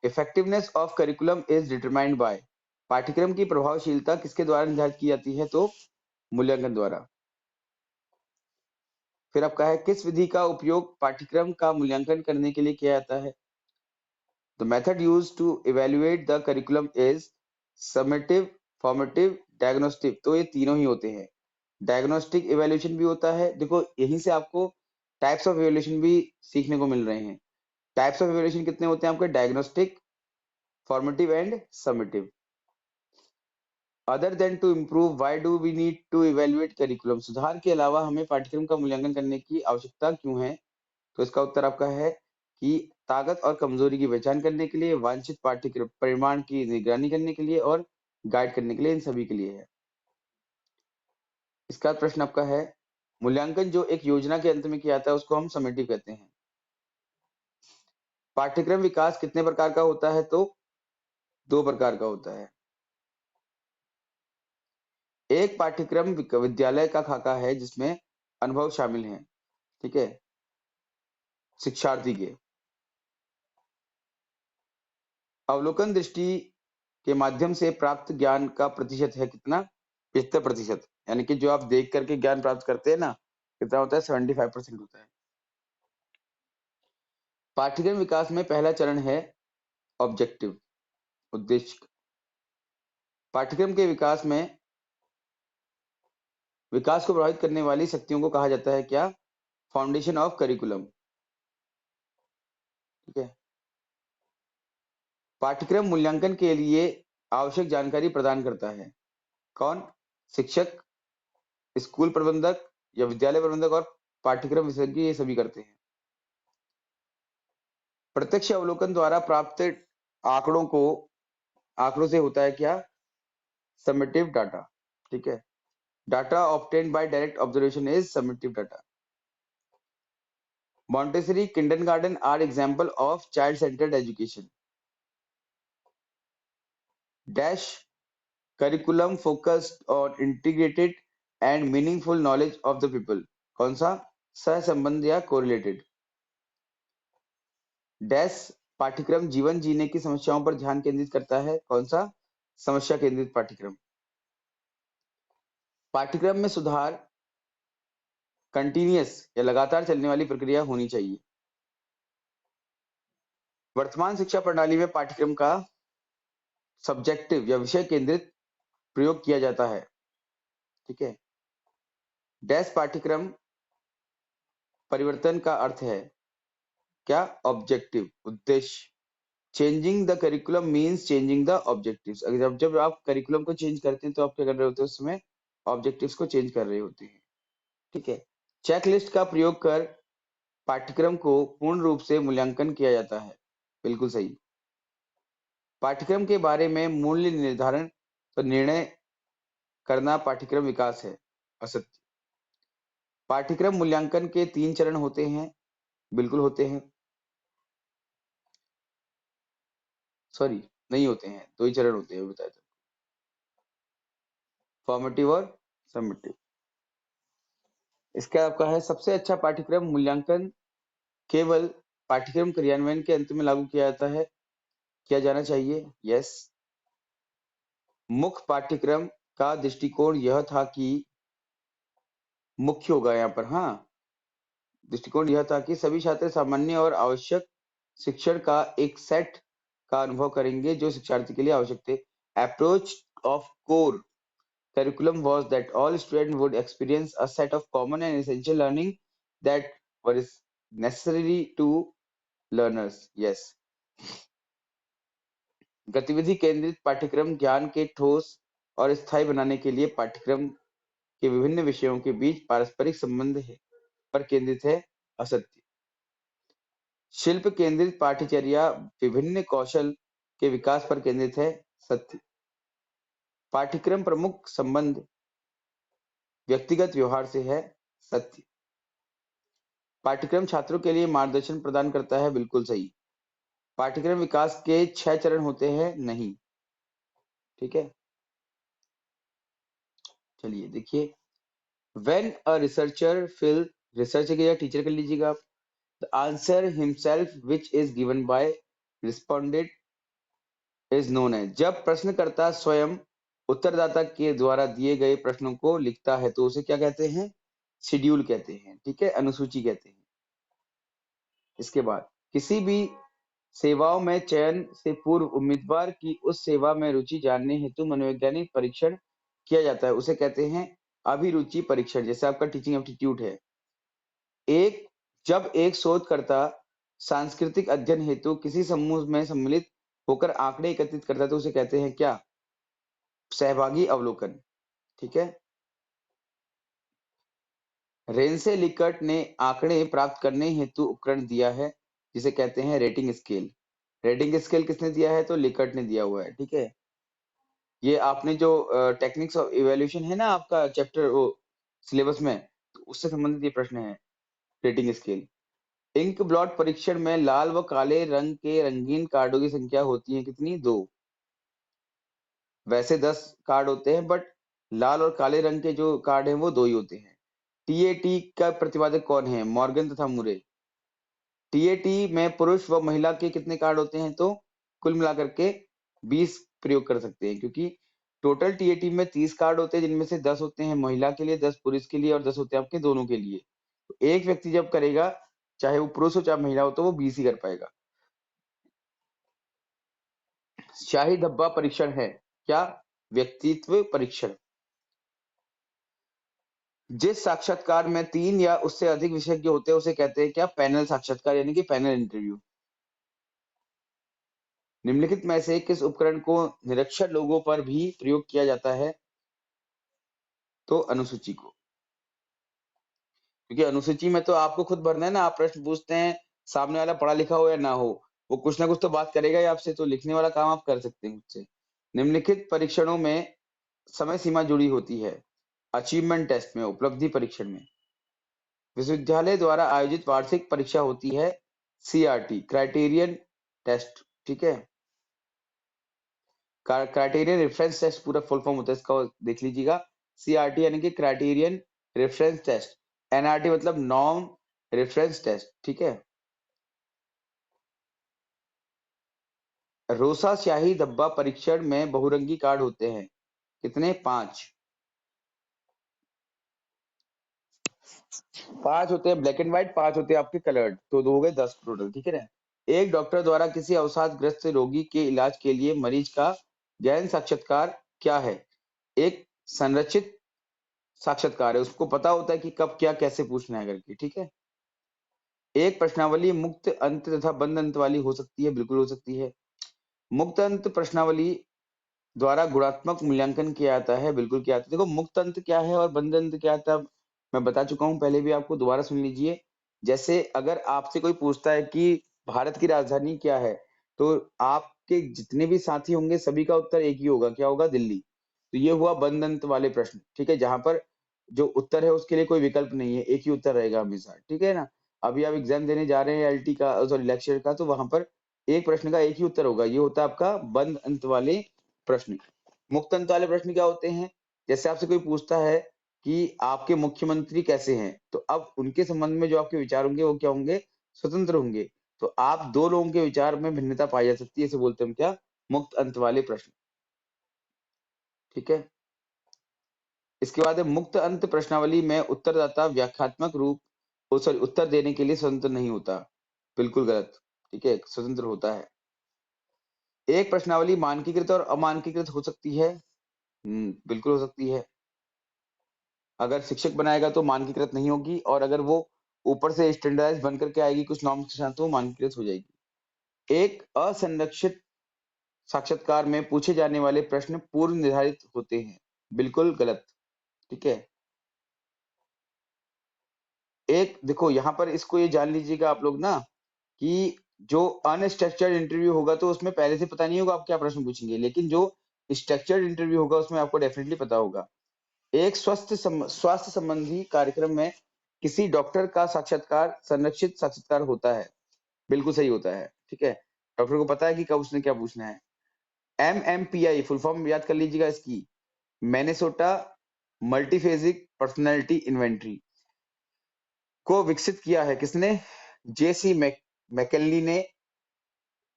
Effectiveness of curriculum is determined by. पाठ्यक्रम की प्रभावशीलता किसके द्वारा निर्धारित की जाती है? तो मूल्यांकन द्वारा। फिर आपका है किस विधि का उपयोग पाठ्यक्रम का मूल्यांकन करने के लिए किया जाता है? The method used to evaluate the curriculum is summative, formative, diagnostic। तो ये तीनों ही होते हैं। डायग्नोस्टिक इवैल्यूएशन भी होता है। देखो यहीं से आपको टाइप्स ऑफ इवैल्यूएशन भी सीखने को मिल रहे हैं। टाइप्स ऑफ इवैल्यूएशन कितने होते हैं आपके? Diagnostic, formative and summative. Other than to improve why do we need to evaluate curriculum? सुधार के अलावा हमें पाठ्यक्रम का मूल्यांकन करने की आवश्यकता क्यों है? तो इसका उत्तर आपका है कि ताकत और कमजोरी की पहचान करने के लिए, वांछित पाठ्यक्रम परिमाण की निगरानी करने के लिए और गाइड करने के लिए, इन सभी के लिए है। इसका प्रश्न आपका है मूल्यांकन जो एक योजना के अंत में किया जाता है उसको हम समेटिव कहते हैं। पाठ्यक्रम विकास कितने प्रकार का होता है? तो 2 प्रकार का होता है। एक पाठ्यक्रम विद्यालय का खाका है जिसमें अनुभव शामिल हैं, ठीक है, शिक्षार्थी के। अवलोकन दृष्टि के माध्यम से प्राप्त ज्ञान का प्रतिशत है कितना? 75%। यानी कि जो आप देख करके ज्ञान प्राप्त करते हैं ना, कितना होता है? 75% होता है। पाठ्यक्रम विकास में पहला चरण है ऑब्जेक्टिव, उद्देश्य। पाठ्यक्रम के विकास को प्रभावित करने वाली शक्तियों को कहा जाता है क्या? फाउंडेशन ऑफ करिकुलम, ठीक है। पाठ्यक्रम मूल्यांकन के लिए आवश्यक जानकारी प्रदान करता है कौन? शिक्षक, स्कूल प्रबंधक या विद्यालय प्रबंधक और पाठ्यक्रम विशेषज्ञ, ये सभी करते हैं। प्रत्यक्ष अवलोकन द्वारा प्राप्त आंकड़ों से होता है क्या? समेटिव डाटा, ठीक है। Data obtained by direct observation is summative data. Montessori, kindergarten are example of child centred education. Dash curriculum focused on integrated and meaningful knowledge of the people। कौन सा? सहसंबंध या कोरिलेटेड। डैश पाठ्यक्रम जीवन जीने की समस्याओं पर ध्यान केंद्रित करता है। कौन सा? समस्या केंद्रित पाठ्यक्रम। पाठ्यक्रम में सुधार कंटिन्यूअस या लगातार चलने वाली प्रक्रिया होनी चाहिए। वर्तमान शिक्षा प्रणाली में पाठ्यक्रम का सब्जेक्टिव या विषय केंद्रित प्रयोग किया जाता है, ठीक है। डैश पाठ्यक्रम परिवर्तन का अर्थ है क्या? ऑब्जेक्टिव, उद्देश्य। Changing the curriculum means changing the objectives. अगर जब आप करिकुलम को चेंज करते हैं तो आप क्या कर रहे होते हैं? उसमें ऑब्जेक्टिव्स को चेंज कर रहे होते हैं, ठीक है। चेकलिस्ट का प्रयोग कर पाठ्यक्रम को पूर्ण रूप से मूल्यांकन किया जाता है, बिल्कुल सही। पाठ्यक्रम के बारे में मूल्य निर्धारण तो निर्णय करना पाठ्यक्रम विकास है, असत्य। पाठ्यक्रम मूल्यांकन के 3 चरण होते हैं, बिल्कुल होते हैं। सॉरी, नहीं होते हैं, 2 ही चरण होते हैं, बताया था, फॉर्मेटिव और समेटिव। इसका आपका है सबसे अच्छा पाठ्यक्रम मूल्यांकन केवल पाठ्यक्रम क्रियान्वयन के अंत में लागू किया जाता है, किया जाना चाहिए। यस। मुख्य पाठ्यक्रम का दृष्टिकोण यह था कि मुख्य होगा यहाँ पर, हाँ, दृष्टिकोण यह था कि सभी छात्र सामान्य और आवश्यक शिक्षण का एक सेट का अनुभव करेंगे जो शिक्षार्थी के लिए आवश्यक थे। Approach of core curriculum was that all students would experience a set of common and essential learning that was necessary to learners। Yes। गतिविधि केंद्रित पाठ्यक्रम ज्ञान के ठोस और स्थायी बनाने के लिए पाठ्यक्रम के विभिन्न विषयों के बीच पारस्परिक संबंध पर केंद्रित है, असत्य। शिल्प केंद्रित पाठ्यचर्या विभिन्न कौशल के विकास पर केंद्रित है, सत्य। पाठ्यक्रम प्रमुख संबंध व्यक्तिगत व्यवहार से है, सत्य। पाठ्यक्रम छात्रों के लिए मार्गदर्शन प्रदान करता है, बिल्कुल सही। पाठ्यक्रम विकास के 6 चरण होते हैं, नहीं, ठीक है। चलिए देखिए, when a researcher fill, researcher के या टीचर कर लीजिएगा आप। The answer himself which is given by responded is known है। जब प्रश्नकर्ता स्वयं उत्तरदाता के द्वारा दिए गए प्रश्नों को लिखता है तो उसे क्या कहते हैं? शेड्यूल कहते हैं, ठीक है, अनुसूची कहते हैं। इसके बाद किसी भी सेवाओं में चयन से पूर्व उम्मीदवार की उस सेवा में रुचि जानने हेतु मनोवैज्ञानिक परीक्षण किया जाता है, उसे कहते हैं अभिरुचि परीक्षण। जैसे आपका टीचिंग एप्टीट्यूड है। एक जब एक शोधकर्ता सांस्कृतिक अध्ययन हेतु किसी समूह में सम्मिलित होकर आंकड़े एकत्रित करता है तो उसे कहते हैं क्या? सहभागी अवलोकन, ठीक है। रेंसे लिकर्ट ने आंकड़े प्राप्त करने हेतु उपकरण दिया है जिसे कहते हैं रेटिंग स्केल। रेटिंग स्केल किसने दिया है? तो लिकर्ट ने दिया हुआ है, ठीक है। ये आपने जो टेक्निक्स ऑफ इवैल्यूएशन है ना आपका चैप्टर वो सिलेबस में, तो उससे संबंधित ये प्रश्न है, रेटिंग स्केल। इंक ब्लॉट परीक्षण में लाल व काले रंग के रंगीन कार्डों की संख्या होती है कितनी? 2। वैसे 10 कार्ड होते हैं बट लाल और काले रंग के जो कार्ड हैं वो 2 ही होते हैं। टीएटी का प्रतिपादक कौन है? मॉर्गन तथा मुरे। टीएटी में पुरुष व महिला के कितने कार्ड होते हैं? तो कुल मिलाकर के 20 प्रयोग कर सकते हैं क्योंकि टोटल टीएटी में 30 कार्ड होते हैं जिनमें से 10 होते हैं महिला के लिए, 10 पुरुष के लिए और 10 होते हैं आपके दोनों के लिए। तो एक व्यक्ति जब करेगा, चाहे वो पुरुष हो चाहे महिला हो, तो वो 20 ही कर पाएगा। शाही धब्बा परीक्षण है क्या? व्यक्तित्व परीक्षण। जिस साक्षात्कार में 3 या उससे अधिक विशेषज्ञ होते हैं उसे कहते हैं क्या? पैनल साक्षात्कार यानी कि पैनल इंटरव्यू। निम्नलिखित में से किस उपकरण को निरक्षर लोगों पर भी प्रयोग किया जाता है? तो अनुसूची को, क्योंकि अनुसूची में तो आपको खुद भरना है ना। आप प्रश्न पूछते हैं, सामने वाला पढ़ा लिखा हो या ना हो, वो कुछ ना कुछ तो बात करेगा ही आपसे, तो लिखने वाला काम आप कर सकते हैं मुझसे। निम्नलिखित परीक्षणों में समय सीमा जुड़ी होती है। अचीवमेंट टेस्ट में, उपलब्धि परीक्षण में। विश्वविद्यालय द्वारा आयोजित वार्षिक परीक्षा होती है सीआरटी, क्राइटेरियन टेस्ट, ठीक है। क्राइटेरियन रेफरेंस टेस्ट पूरा फुल फॉर्म होता है इसका, देख लीजिएगा। सीआरटी यानी कि क्राइटेरियन रेफरेंस टेस्ट, एनआरटी मतलब नॉर्म रेफरेंस टेस्ट, ठीक है। रोसा स्याही धब्बा परीक्षण में बहुरंगी कार्ड होते हैं कितने? 5। 5 होते हैं ब्लैक एंड व्हाइट, 5 होते हैं आपके कलर्ड, तो 2 हो गए 10 टोटल, ठीक है ना। एक डॉक्टर द्वारा किसी अवसादग्रस्त रोगी के इलाज के लिए मरीज का गहन साक्षात्कार क्या है? एक संरचित साक्षात्कार है, उसको पता होता है कि कब क्या कैसे पूछना है करके, ठीक है। एक प्रश्नावली मुक्त अंत तथा बंद अंत वाली हो सकती है, बिल्कुल हो सकती है। मुक्त अंत प्रश्नावली द्वारा गुणात्मक मूल्यांकन किया जाता है, बिल्कुल किया जाता है। देखो मुक्त अंत क्या है और बंद अंत क्या था, मैं बता चुका हूँ पहले भी आपको, दोबारा सुन लीजिए। जैसे अगर आपसे कोई पूछता है कि भारत की राजधानी क्या है, तो आपके जितने भी साथी होंगे सभी का उत्तर एक ही होगा, क्या होगा? दिल्ली। तो ये हुआ बंद अंत वाले प्रश्न, ठीक है, जहां पर जो उत्तर है उसके लिए कोई विकल्प नहीं है, एक ही उत्तर रहेगा हमेशा, ठीक है ना। अभी आप एग्जाम देने जा रहे हैं एलटी का, सॉरी लेक्चर का, तो वहां पर एक प्रश्न का एक ही उत्तर होगा, ये होता है आपका बंद अंत वाले प्रश्न। मुक्त अंत वाले प्रश्न क्या होते हैं? जैसे आपसे कोई पूछता है कि आपके मुख्यमंत्री कैसे हैं, तो अब उनके संबंध में जो आपके विचार होंगे वो क्या होंगे? स्वतंत्र होंगे। तो आप 2 लोगों के विचार में भिन्नता पाई जा सकती है, इसे बोलते हैं हम क्या? मुक्त अंत वाले प्रश्न, ठीक है। इसके बाद है मुक्त अंत प्रश्नावली में उत्तरदाता व्याख्यात्मक रूप सॉरी उत्तर देने के लिए स्वतंत्र नहीं होता, बिल्कुल गलत, ठीक है, स्वतंत्र होता है। एक प्रश्नावली मानकीकृत और अमानकीकृत हो सकती है, बिल्कुल हो सकती है। अगर शिक्षक बनाएगा तो मानकीकृत नहीं होगी, और अगर वो ऊपर से स्टैंडर्डाइज बन करके आएगी कुछ नॉर्म्स के साथ तो वो मानकीकृत हो जाएगी। एक असंरक्षित साक्षात्कार में पूछे जाने वाले प्रश्न पूर्व निर्धारित होते हैं, बिल्कुल गलत, ठीक है। एक देखो यहाँ पर इसको ये जान लीजिएगा आप लोग ना कि जो अनस्ट्रक्चर्ड इंटरव्यू होगा तो उसमें पहले से पता नहीं होगा आप क्या प्रश्न पूछेंगे, लेकिन जो स्ट्रक्चर्ड इंटरव्यू होगा उसमें आपको डेफिनेटली पता होगा। एक स्वास्थ्य संबंधी कार्यक्रम में किसी डॉक्टर का साक्षात्कार संरक्षित साक्षात्कार होता है, बिल्कुल सही होता है, ठीक है। डॉक्टर को पता है कि कब उसने क्या पूछना है। MMPI फुल फॉर्म याद कर लीजिएगा इसकी, मैनेसोटा मल्टीफेजिक पर्सनैलिटी इन्वेंटरी को विकसित किया है किसने? जेसी मैकनली ने,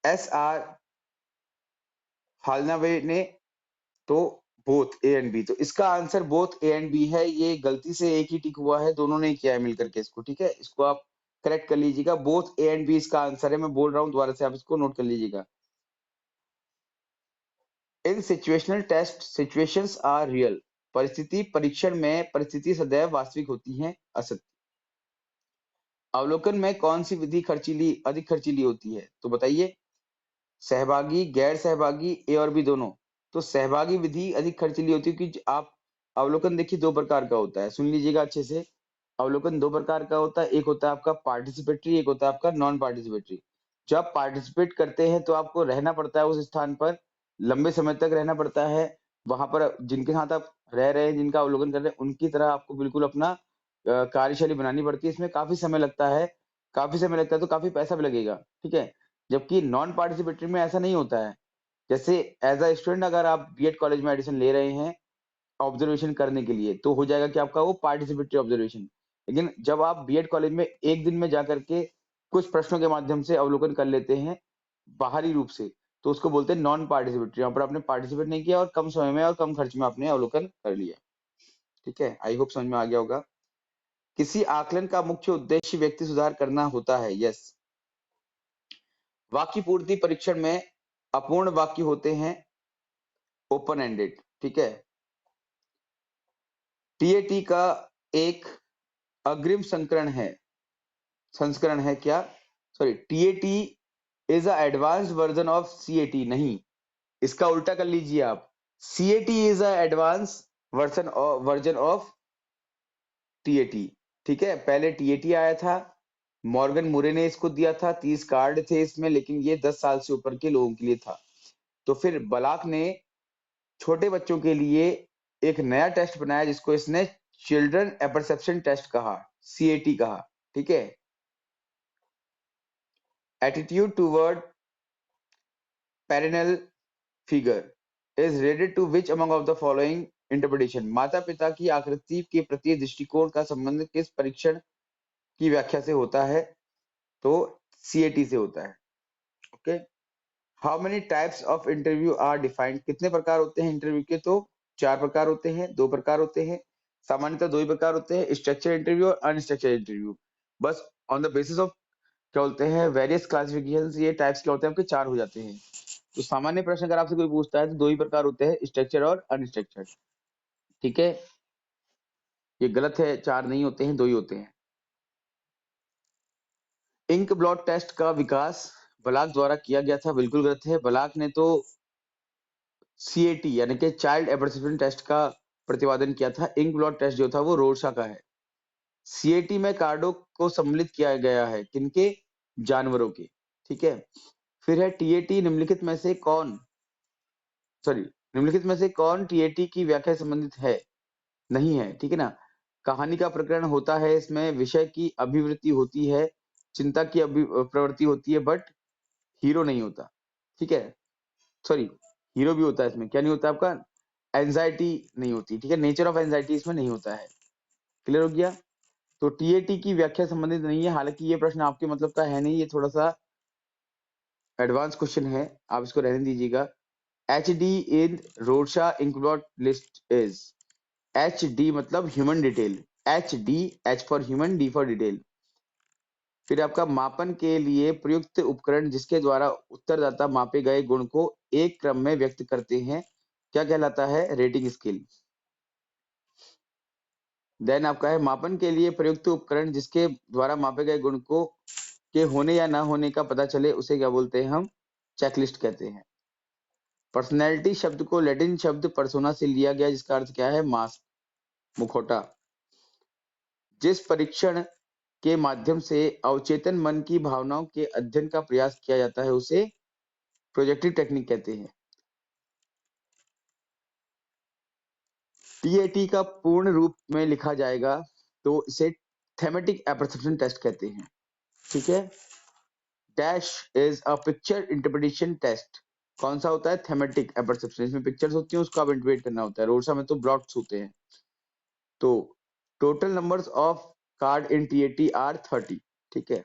SR हालनावे ने, तो बोथ ए एंड बी। तो इसका answer both A and B है। ये गलती से एक ही टिक हुआ है, दोनों ने किया है मिलकर के इसको, ठीक है। इसको आप करेक्ट कर लीजिएगा, बोथ ए एंड बी इसका आंसर है। मैं बोल रहा हूं दोबारा से, आप इसको नोट कर लीजिएगा। In situational test, situations are real. परिस्थिति परीक्षण में परिस्थिति सदैव वास्तविक होती है, असत्य। अवलोकन में कौन सी विधि खर्चीली, अधिक खर्चीली होती है? तो बताइए। सहभागी, गैर सहभागी, ए और बी दोनों। तो सहभागी विधि अधिक खर्चीली होती है, क्योंकि आप अवलोकन देखिए दो प्रकार का होता है, सुन लीजिएगा अच्छे से। अवलोकन दो प्रकार का होता है, एक होता है आपका पार्टिसिपेटरी, एक होता है आपका नॉन पार्टिसिपेटरी। जब आप पार्टिसिपेट करते हैं तो आपको रहना पड़ता है उस स्थान पर, लंबे समय तक रहना पड़ता है। वहां पर जिनके साथ आप रह रहे हैं, जिनका अवलोकन कर रहे हैं, उनकी तरह आपको बिल्कुल अपना कार्यशैली बनानी पड़ती है। इसमें काफी समय लगता है, काफी समय लगता है, तो काफी पैसा भी लगेगा, ठीक है। जबकि नॉन पार्टिसिपेटरी में ऐसा नहीं होता है। जैसे एज अ स्टूडेंट अगर आप बीएड कॉलेज में एडमिशन ले रहे हैं ऑब्जर्वेशन करने के लिए, तो हो जाएगा कि आपका वो पार्टिसिपेटरी ऑब्जर्वेशन। लेकिन जब आप बीएड कॉलेज में एक दिन में जाकर के कुछ प्रश्नों के माध्यम से अवलोकन कर लेते हैं बाहरी रूप से, तो उसको बोलते हैं नॉन पार्टिसिपेटरी। यहाँ पर आपने पार्टिसिपेट नहीं किया और कम समय में और कम खर्च में आपने अवलोकन कर लिया, ठीक है। आई होप समझ में आ गया होगा। किसी आकलन का मुख्य उद्देश्य व्यक्ति सुधार करना होता है, यस। वाक्य पूर्ति परीक्षण में अपूर्ण वाक्य होते हैं, ओपन एंडेड, ठीक है। टीएटी का एक अग्रिम संस्करण है क्या? Sorry, TAT is a advanced version of CAT, नहीं, इसका उल्टा कर लीजिए आप। CAT is a advance version of TAT, ठीक है। पहले टीएटी आया था, मॉर्गन मुरे ने इसको दिया था, 30 कार्ड थे इसमें, लेकिन ये 10 साल से ऊपर के लोगों के लिए था। तो फिर बलाक ने छोटे बच्चों के लिए एक नया टेस्ट बनाया, जिसको इसने चिल्ड्रन एपरसेप्शन टेस्ट कहा, सीएटी कहा, ठीक है। Attitude toward parental figure is related to which among of the following interpretation. माता पिता की आकृति के प्रति दृष्टिकोण का संबंध किस परीक्षण की व्याख्या से होता है? तो सीएटी से होता है, okay. How many types of interview are defined? कितने प्रकार होते हैं इंटरव्यू के? तो 4 प्रकार होते हैं, 2 प्रकार होते हैं, सामान्यतः 2 ही प्रकार होते हैं, स्ट्रक्चर इंटरव्यू और अनस्ट्रक्चर इंटरव्यू। बस ऑन द बेसिस ऑफ क्या बोलते हैं वेरियस क्लासिफिकेशन, ये टाइप्स क्या होते हैं आपके 4 हो जाते हैं। तो सामान्य प्रश्न अगर आपसे कोई पूछता है तो 2 ही प्रकार होते हैं, स्ट्रक्चर और अनस्ट्रक्चर्ड, ठीक है। ये गलत है, 4 नहीं होते हैं, 2 ही होते हैं। इंक ब्लॉट टेस्ट का विकास बलाक द्वारा किया गया था, बिल्कुल गलत है। बलाक ने तो सीएटी यानी कि चाइल्ड एपरसेप्शन टेस्ट का प्रतिपादन किया था। इंक ब्लॉट टेस्ट जो था वो रोरशा का है। सीएटी में कार्डों को सम्मिलित किया गया है, किनके? जानवरों के, ठीक है। फिर है टीएटी निम्नलिखित में से कौन, सॉरी, निम्नलिखित में से कौन टीएटी की व्याख्या से संबंधित है? नहीं है, ठीक है ना। कहानी का प्रकरण होता है, इसमें विषय की अभिवृत्ति होती है, चिंता की प्रवृत्ति होती है, बट हीरो नहीं होता, ठीक है। सॉरी, हीरो भी होता है इसमें, क्या नहीं होता आपका? एंजाइटी नहीं होती, ठीक है। नेचर ऑफ एंजाइटी इसमें नहीं होता है, क्लियर हो गया। तो टीएटी की व्याख्या संबंधित नहीं है, हालांकि ये प्रश्न आपके मतलब का है नहीं, ये थोड़ा सा एडवांस क्वेश्चन है, आप इसको रहने दीजिएगा। H D in Rorschach include list is, H D मतलब human detail, H D, H for human, D for detail. फिर आपका मापन के लिए प्रयुक्त उपकरण जिसके द्वारा उत्तरदाता मापे गए गुण को एक क्रम में व्यक्त करते हैं, क्या कहलाता है? Rating scale. देन आपका है मापन के लिए प्रयुक्त उपकरण जिसके द्वारा मापे गए गुण को के होने या ना होने का पता चले, उसे क्या बोलते हैं हम? चेकलिस्ट कहते हैं। पर्सनैलिटी शब्द को लैटिन शब्द पर्सोना से लिया गया, जिसका अर्थ क्या है? मास्क, मुखौटा। जिस परीक्षण के माध्यम से अवचेतन मन की भावनाओं के अध्ययन का प्रयास किया जाता है, उसे प्रोजेक्टिव टेक्निक कहते हैं। टीएटी का पूर्ण रूप में लिखा जाएगा तो इसे थेमेटिक एपरसेप्शन टेस्ट कहते हैं, ठीक है। Dash is a picture interpretation test. कौन सा होता है? थेमेटिक एपरसेप्शन, इसमें पिक्चर्स होती हैं, उसको आप इंटरप्रेट करना होता है। रोरसा में तो ब्लॉट्स होते हैं। तो total numbers of card in TAT are 30, ठीक है।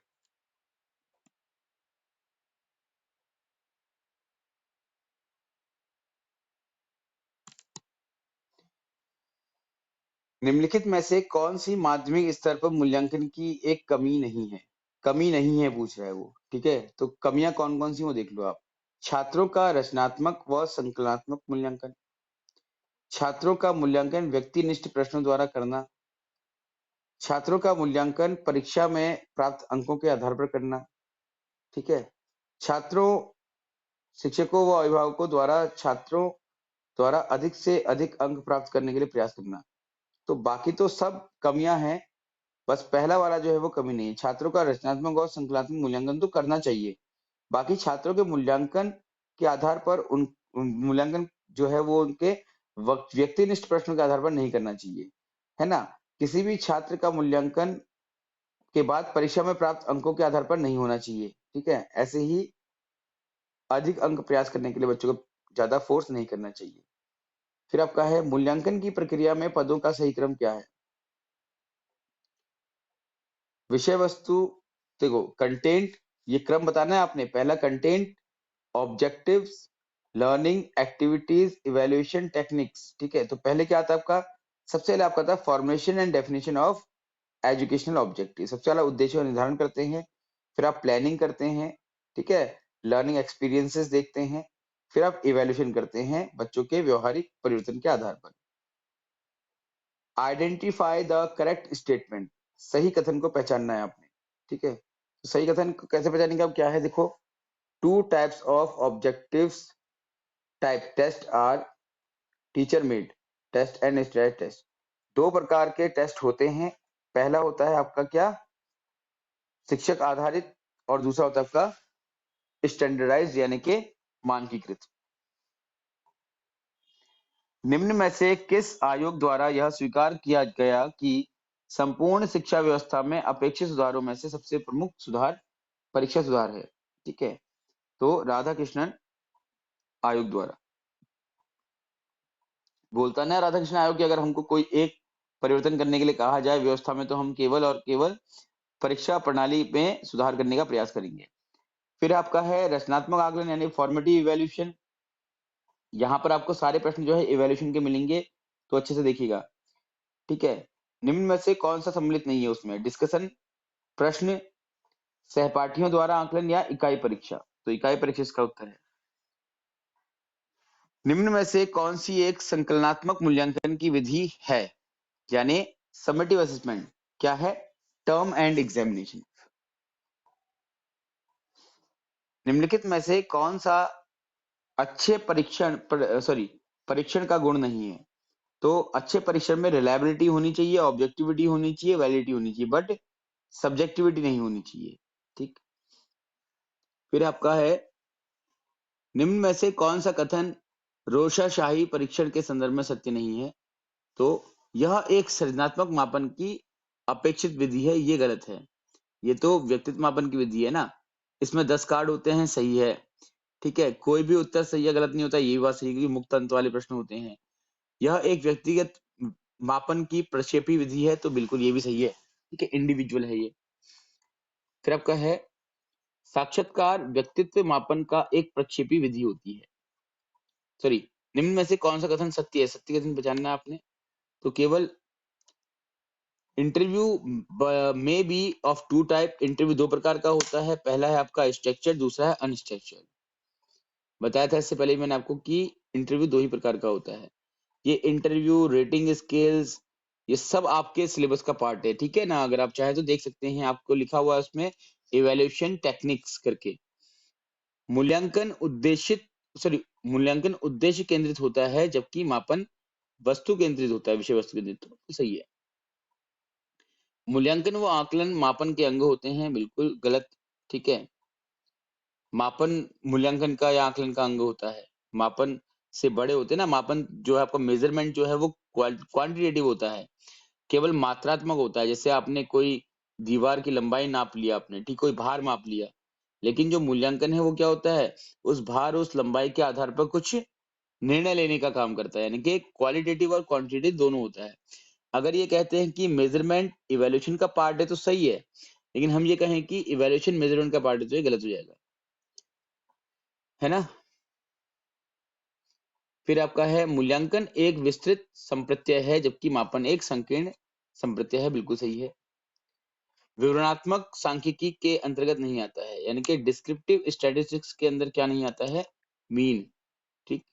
निम्नलिखित में से कौन सी माध्यमिक स्तर पर मूल्यांकन की एक कमी नहीं है? कमी नहीं है पूछ रहा है वो, ठीक है? तो कमियां कौन कौन सी वो देख लो आप। छात्रों का रचनात्मक व संकलनात्मक मूल्यांकन, छात्रों का मूल्यांकन व्यक्तिनिष्ठ प्रश्नों द्वारा करना, छात्रों का मूल्यांकन परीक्षा में प्राप्त अंकों के आधार पर करना, ठीक है? छात्रों, शिक्षकों व अभिभावकों द्वारा छात्रों द्वारा अधिक से अधिक अंक प्राप्त करने के लिए प्रयास करना। तो बाकी तो सब कमियां हैं, बस पहला वाला जो है वो कमी नहीं है। छात्रों का रचनात्मक और संकलनात्मक मूल्यांकन तो करना चाहिए। बाकी छात्रों के मूल्यांकन के आधार पर मूल्यांकन जो है वो उनके व्यक्तिनिष्ठ प्रश्नों के आधार पर नहीं करना चाहिए, है ना? किसी भी छात्र का मूल्यांकन के बाद परीक्षा में प्राप्त अंकों के आधार पर नहीं होना चाहिए, ठीक है? ऐसे ही अधिक अंक प्रयास करने के लिए बच्चों को ज्यादा फोर्स नहीं करना चाहिए। फिर आपका है मूल्यांकन की प्रक्रिया में पदों का सही क्रम क्या है? विषय वस्तु, देखो कंटेंट, ये क्रम बताना है आपने। पहला content, objectives, learning activities, evaluation techniques, ठीक है? तो पहले क्या आता है आपका? सबसे पहले आपका था formation and definition of educational objective. सबसे पहला उद्देश्य का निर्धारण करते हैं, फिर आप प्लानिंग करते हैं, ठीक है? लर्निंग एक्सपीरियंसेस देखते हैं, फिर आप इवैल्यूएशन करते हैं बच्चों के व्यवहारिक परिवर्तन के आधार पर। आइडेंटिफाई द करेक्ट स्टेटमेंट, सही कथन को पहचानना है आपने, ठीक है? तो सही कथन को कैसे पहचानेंगे? अब क्या है देखो, two types of objectives type test are teacher made test and stat test. दो प्रकार के टेस्ट होते हैं। पहला होता है आपका क्या? शिक्षक आधारित, और दूसरा होता है आपका स्टैंडर्डाइज यानी कि मानकीकृत। निम्न में से किस आयोग द्वारा यह स्वीकार किया गया कि संपूर्ण शिक्षा व्यवस्था में अपेक्षित सुधारों में से सबसे प्रमुख सुधार परीक्षा सुधार है? ठीक है, तो राधाकृष्णन आयोग द्वारा। बोलता ना राधाकृष्ण आयोग कि अगर हमको कोई एक परिवर्तन करने के लिए कहा जाए व्यवस्था में, तो हम केवल और केवल परीक्षा प्रणाली में सुधार करने का प्रयास करेंगे। फिर आपका है रचनात्मक आकलन यानी फॉर्मेटिव इवैल्यूएशन। यहाँ पर आपको सारे प्रश्न जो है इवैल्यूएशन के मिलेंगे, तो अच्छे से देखिएगा, ठीक है? निम्न में से कौन सा सम्मिलित नहीं है उसमें? डिस्कशन, प्रश्न, सहपाठियों द्वारा आकलन या इकाई परीक्षा? तो इकाई परीक्षा इसका उत्तर है। निम्न में से कौन सी एक संकलनात्मक मूल्यांकन की विधि है, यानी समेटिव असेसमेंट? क्या है? Term and examination. निम्नलिखित में से कौन सा अच्छे परीक्षण का गुण नहीं है? तो अच्छे परीक्षण में रिलायबिलिटी होनी चाहिए, ऑब्जेक्टिविटी होनी चाहिए, वैलिडिटी होनी चाहिए, बट सब्जेक्टिविटी नहीं होनी चाहिए, ठीक? फिर आपका है निम्न में से कौन सा कथन रोषाशाही परीक्षण के संदर्भ में सत्य नहीं है? तो यह एक सृजनात्मक मापन की अपेक्षित विधि है, ये गलत है। ये तो व्यक्तित्व मापन की विधि है ना, इसमें 10 कार्ड होते हैं, सही है, ठीक है? कोई भी उत्तर सही या गलत नहीं होता, ये बात सही है, क्योंकि मुक्त अंत वाले प्रश्न होते हैं। यह एक व्यक्तिगत मापन की प्रक्षेपी विधि है, तो बिल्कुल ये भी सही है, ठीक है? इंडिविजुअल है ये। फिर आपका है साक्षात्कार व्यक्तित्व मापन का एक प्रक्षेपी विधि होती है। सॉरी, निम्न में से कौन सा कथन सत्य है? सत्य कथन पहचानना है आपने। तो केवल इंटरव्यू में be of two type, interview दो प्रकार का होता है। पहला है आपका स्ट्रक्चर्ड, दूसरा है अनस्ट्रक्चर्ड। बताया था इससे पहले मैंने आपको कि इंटरव्यू दो ही प्रकार का होता है। ये इंटरव्यू, रेटिंग स्केल्स, ये सब आपके सिलेबस का पार्ट है, ठीक है ना? अगर आप चाहे तो देख सकते हैं, आपको लिखा हुआ है उसमें इवैल्यूएशन टेक्निक्स करके। मूल्यांकन मूल्यांकन उद्देश्य केंद्रित होता है, जबकि मापन वस्तु केंद्रित होता है, विषय वस्तु केंद्रित। तो सही है। मूल्यांकन व आकलन मापन के अंग होते हैं, बिल्कुल गलत, ठीक है? मापन मूल्यांकन का या आकलन का अंग होता है, मापन से बड़े होते हैं ना। मापन जो है आपका मेजरमेंट जो है वो क्वांटिटेटिव होता है, केवल मात्रात्मक होता है। जैसे आपने कोई दीवार की लंबाई नाप लिया आपने, ठीक, कोई भार माप लिया। लेकिन जो मूल्यांकन है वो क्या होता है? उस भार, उस लंबाई के आधार पर कुछ निर्णय लेने का काम करता है, यानी कि क्वालिटेटिव और क्वांटिटेटिव दोनों होता है। अगर ये कहते हैं कि मेजरमेंट इवैल्यूएशन का पार्ट है तो सही है, लेकिन हम ये कहें कि इवैल्यूएशन मेजरमेंट का पार्ट है, तो ये गलत हो जाएगा, है ना? फिर आपका है मूल्यांकन एक विस्तृत संप्रत्यय है जबकि मापन एक संकीर्ण संप्रत्यय है, बिल्कुल सही है। विवरणात्मक सांख्यिकी के अंतर्गत नहीं आता है, यानी कि डिस्क्रिप्टिव स्टैटिस्टिक्स के अंदर क्या नहीं आता है, मीन, ठीक,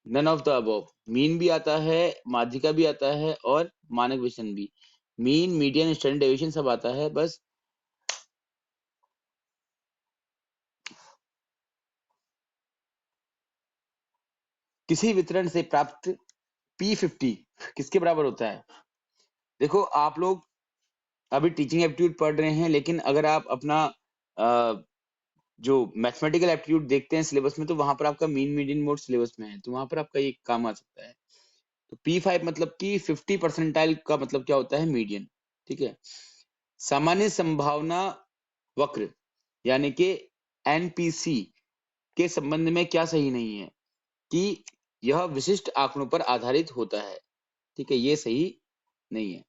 none of the above. Mean भी आता है, माध्यिका भी आता है और मानक विचलन भी। मीन, मीडियन, स्टैंडर्ड डेविएशन सब आता है, बस किसी वितरण से प्राप्त P50 किसके बराबर होता है। देखो आप लोग अभी टीचिंग एप्टीट्यूड पढ़ रहे हैं, लेकिन अगर आप अपना जो मैथमेटिकल एप्टीट्यूड देखते हैं सिलेबस में, तो वहां पर आपका मीन मीडियन मोड सिलेबस में है, तो वहां पर आपका ये काम आ सकता है। तो P5 मतलब कि 50 परसेंटाइल का मतलब क्या होता है, मीडियन, ठीक है। सामान्य संभावना वक्र यानी कि एनपीसी के संबंध में क्या सही नहीं है, कि यह विशिष्ट आंकड़ों पर आधारित होता है, ठीक है, ये सही नहीं है।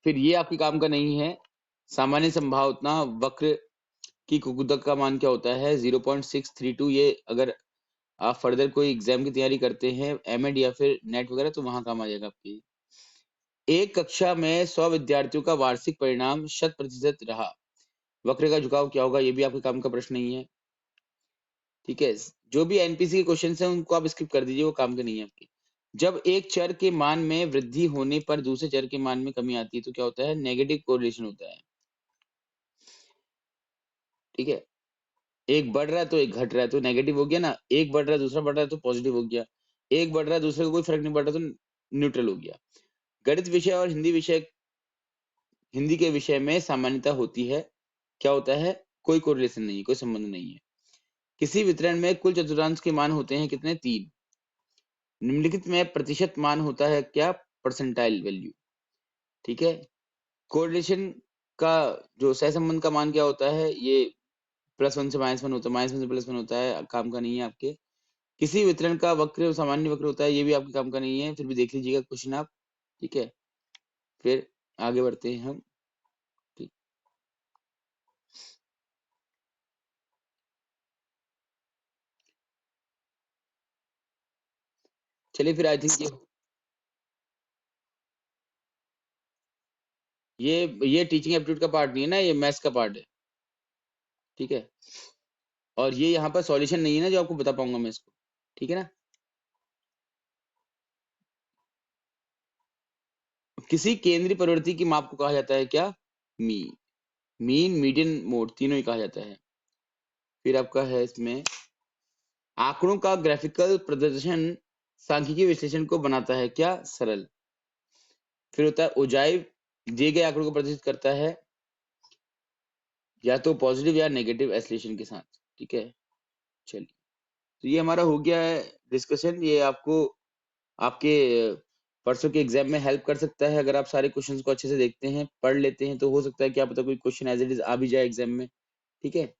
फिर ये आपके काम का नहीं है। सामान्य संभावना वक्र की कुकुदक का मान क्या होता है, 0.632। ये अगर आप फर्दर कोई एग्जाम की तैयारी करते हैं, एमएड या फिर नेट वगैरह, तो वहां काम आ जाएगा आपकी। एक कक्षा में 100 विद्यार्थियों का वार्षिक परिणाम 100% रहा, वक्र का झुकाव क्या होगा, ये भी आपके काम का प्रश्न नहीं है, ठीक है। जो भी एनपीसी के क्वेश्चन हैं उनको आप स्किप कर दीजिए, वो काम के नहीं है आपके। जब एक चर के मान में वृद्धि होने पर दूसरे चर के मान में कमी आती है, तो क्या होता है, नेगेटिव कोरिलेशन होता है, ठीक है। एक बढ़ रहा है तो एक घट रहा है, तो नेगेटिव हो गया ना। एक बढ़ रहा है दूसरा बढ़ रहा है तो पॉजिटिव हो गया। एक बढ़ रहा है दूसरे को कोई फर्क नहीं पड़ रहा तो न्यूट्रल हो गया। गणित विषय और हिंदी के विषय में सामान्यता होती है, क्या होता है, कोई कोरिलेशन नहीं, कोई संबंध नहीं है। किसी वितरण में कुल चतुर्थांश के मान होते हैं कितने, 3। निम्नलिखित में प्रतिशत मान होता है क्या, परसेंटाइल वैल्यू, ठीक है। कोरिलेशन का जो सहसंबंध का मान क्या होता है, ये +1 से -1 होता है, -1 से +1 होता है, काम का नहीं है आपके। किसी वितरण का वक्र सामान्य वक्र होता है, ये भी आपके काम का नहीं है, फिर भी देख लीजिएगा क्वेश्चन आप, ठीक है। फिर आगे बढ़ते हैं हम, ठीक। चलिए फिर आई थिंक ये टीचिंग एप्टीट्यूड का पार्ट नहीं है ना, ये मैथ्स का पार्ट है, ठीक है। और ये यहाँ पर सॉल्यूशन नहीं है ना जो आपको बता पाऊंगा मैं इसको, ठीक है ना। किसी केंद्रीय प्रवृत्ति की माप को कहा जाता है क्या, मीन। मीन, मीडियन, मोड तीनों ही कहा जाता है। फिर आपका है इसमें आंकड़ों का ग्राफिकल प्रदर्शन सांख्यिकीय विश्लेषण को बनाता है क्या, सरल। फिर होता है ओजाइव, दिए गए आंकड़ों को प्रदर्शित करता है या तो पॉजिटिव या नेगेटिव एसोसिएशन के साथ, ठीक है। चलिए, तो ये हमारा हो गया है डिस्कशन। ये आपको आपके परसों के एग्जाम में हेल्प कर सकता है, अगर आप सारे क्वेश्चंस को अच्छे से देखते हैं, पढ़ लेते हैं, तो हो सकता है कि आप पता कोई क्वेश्चन एज इट इज आ भी जाए एग्जाम में, ठीक है।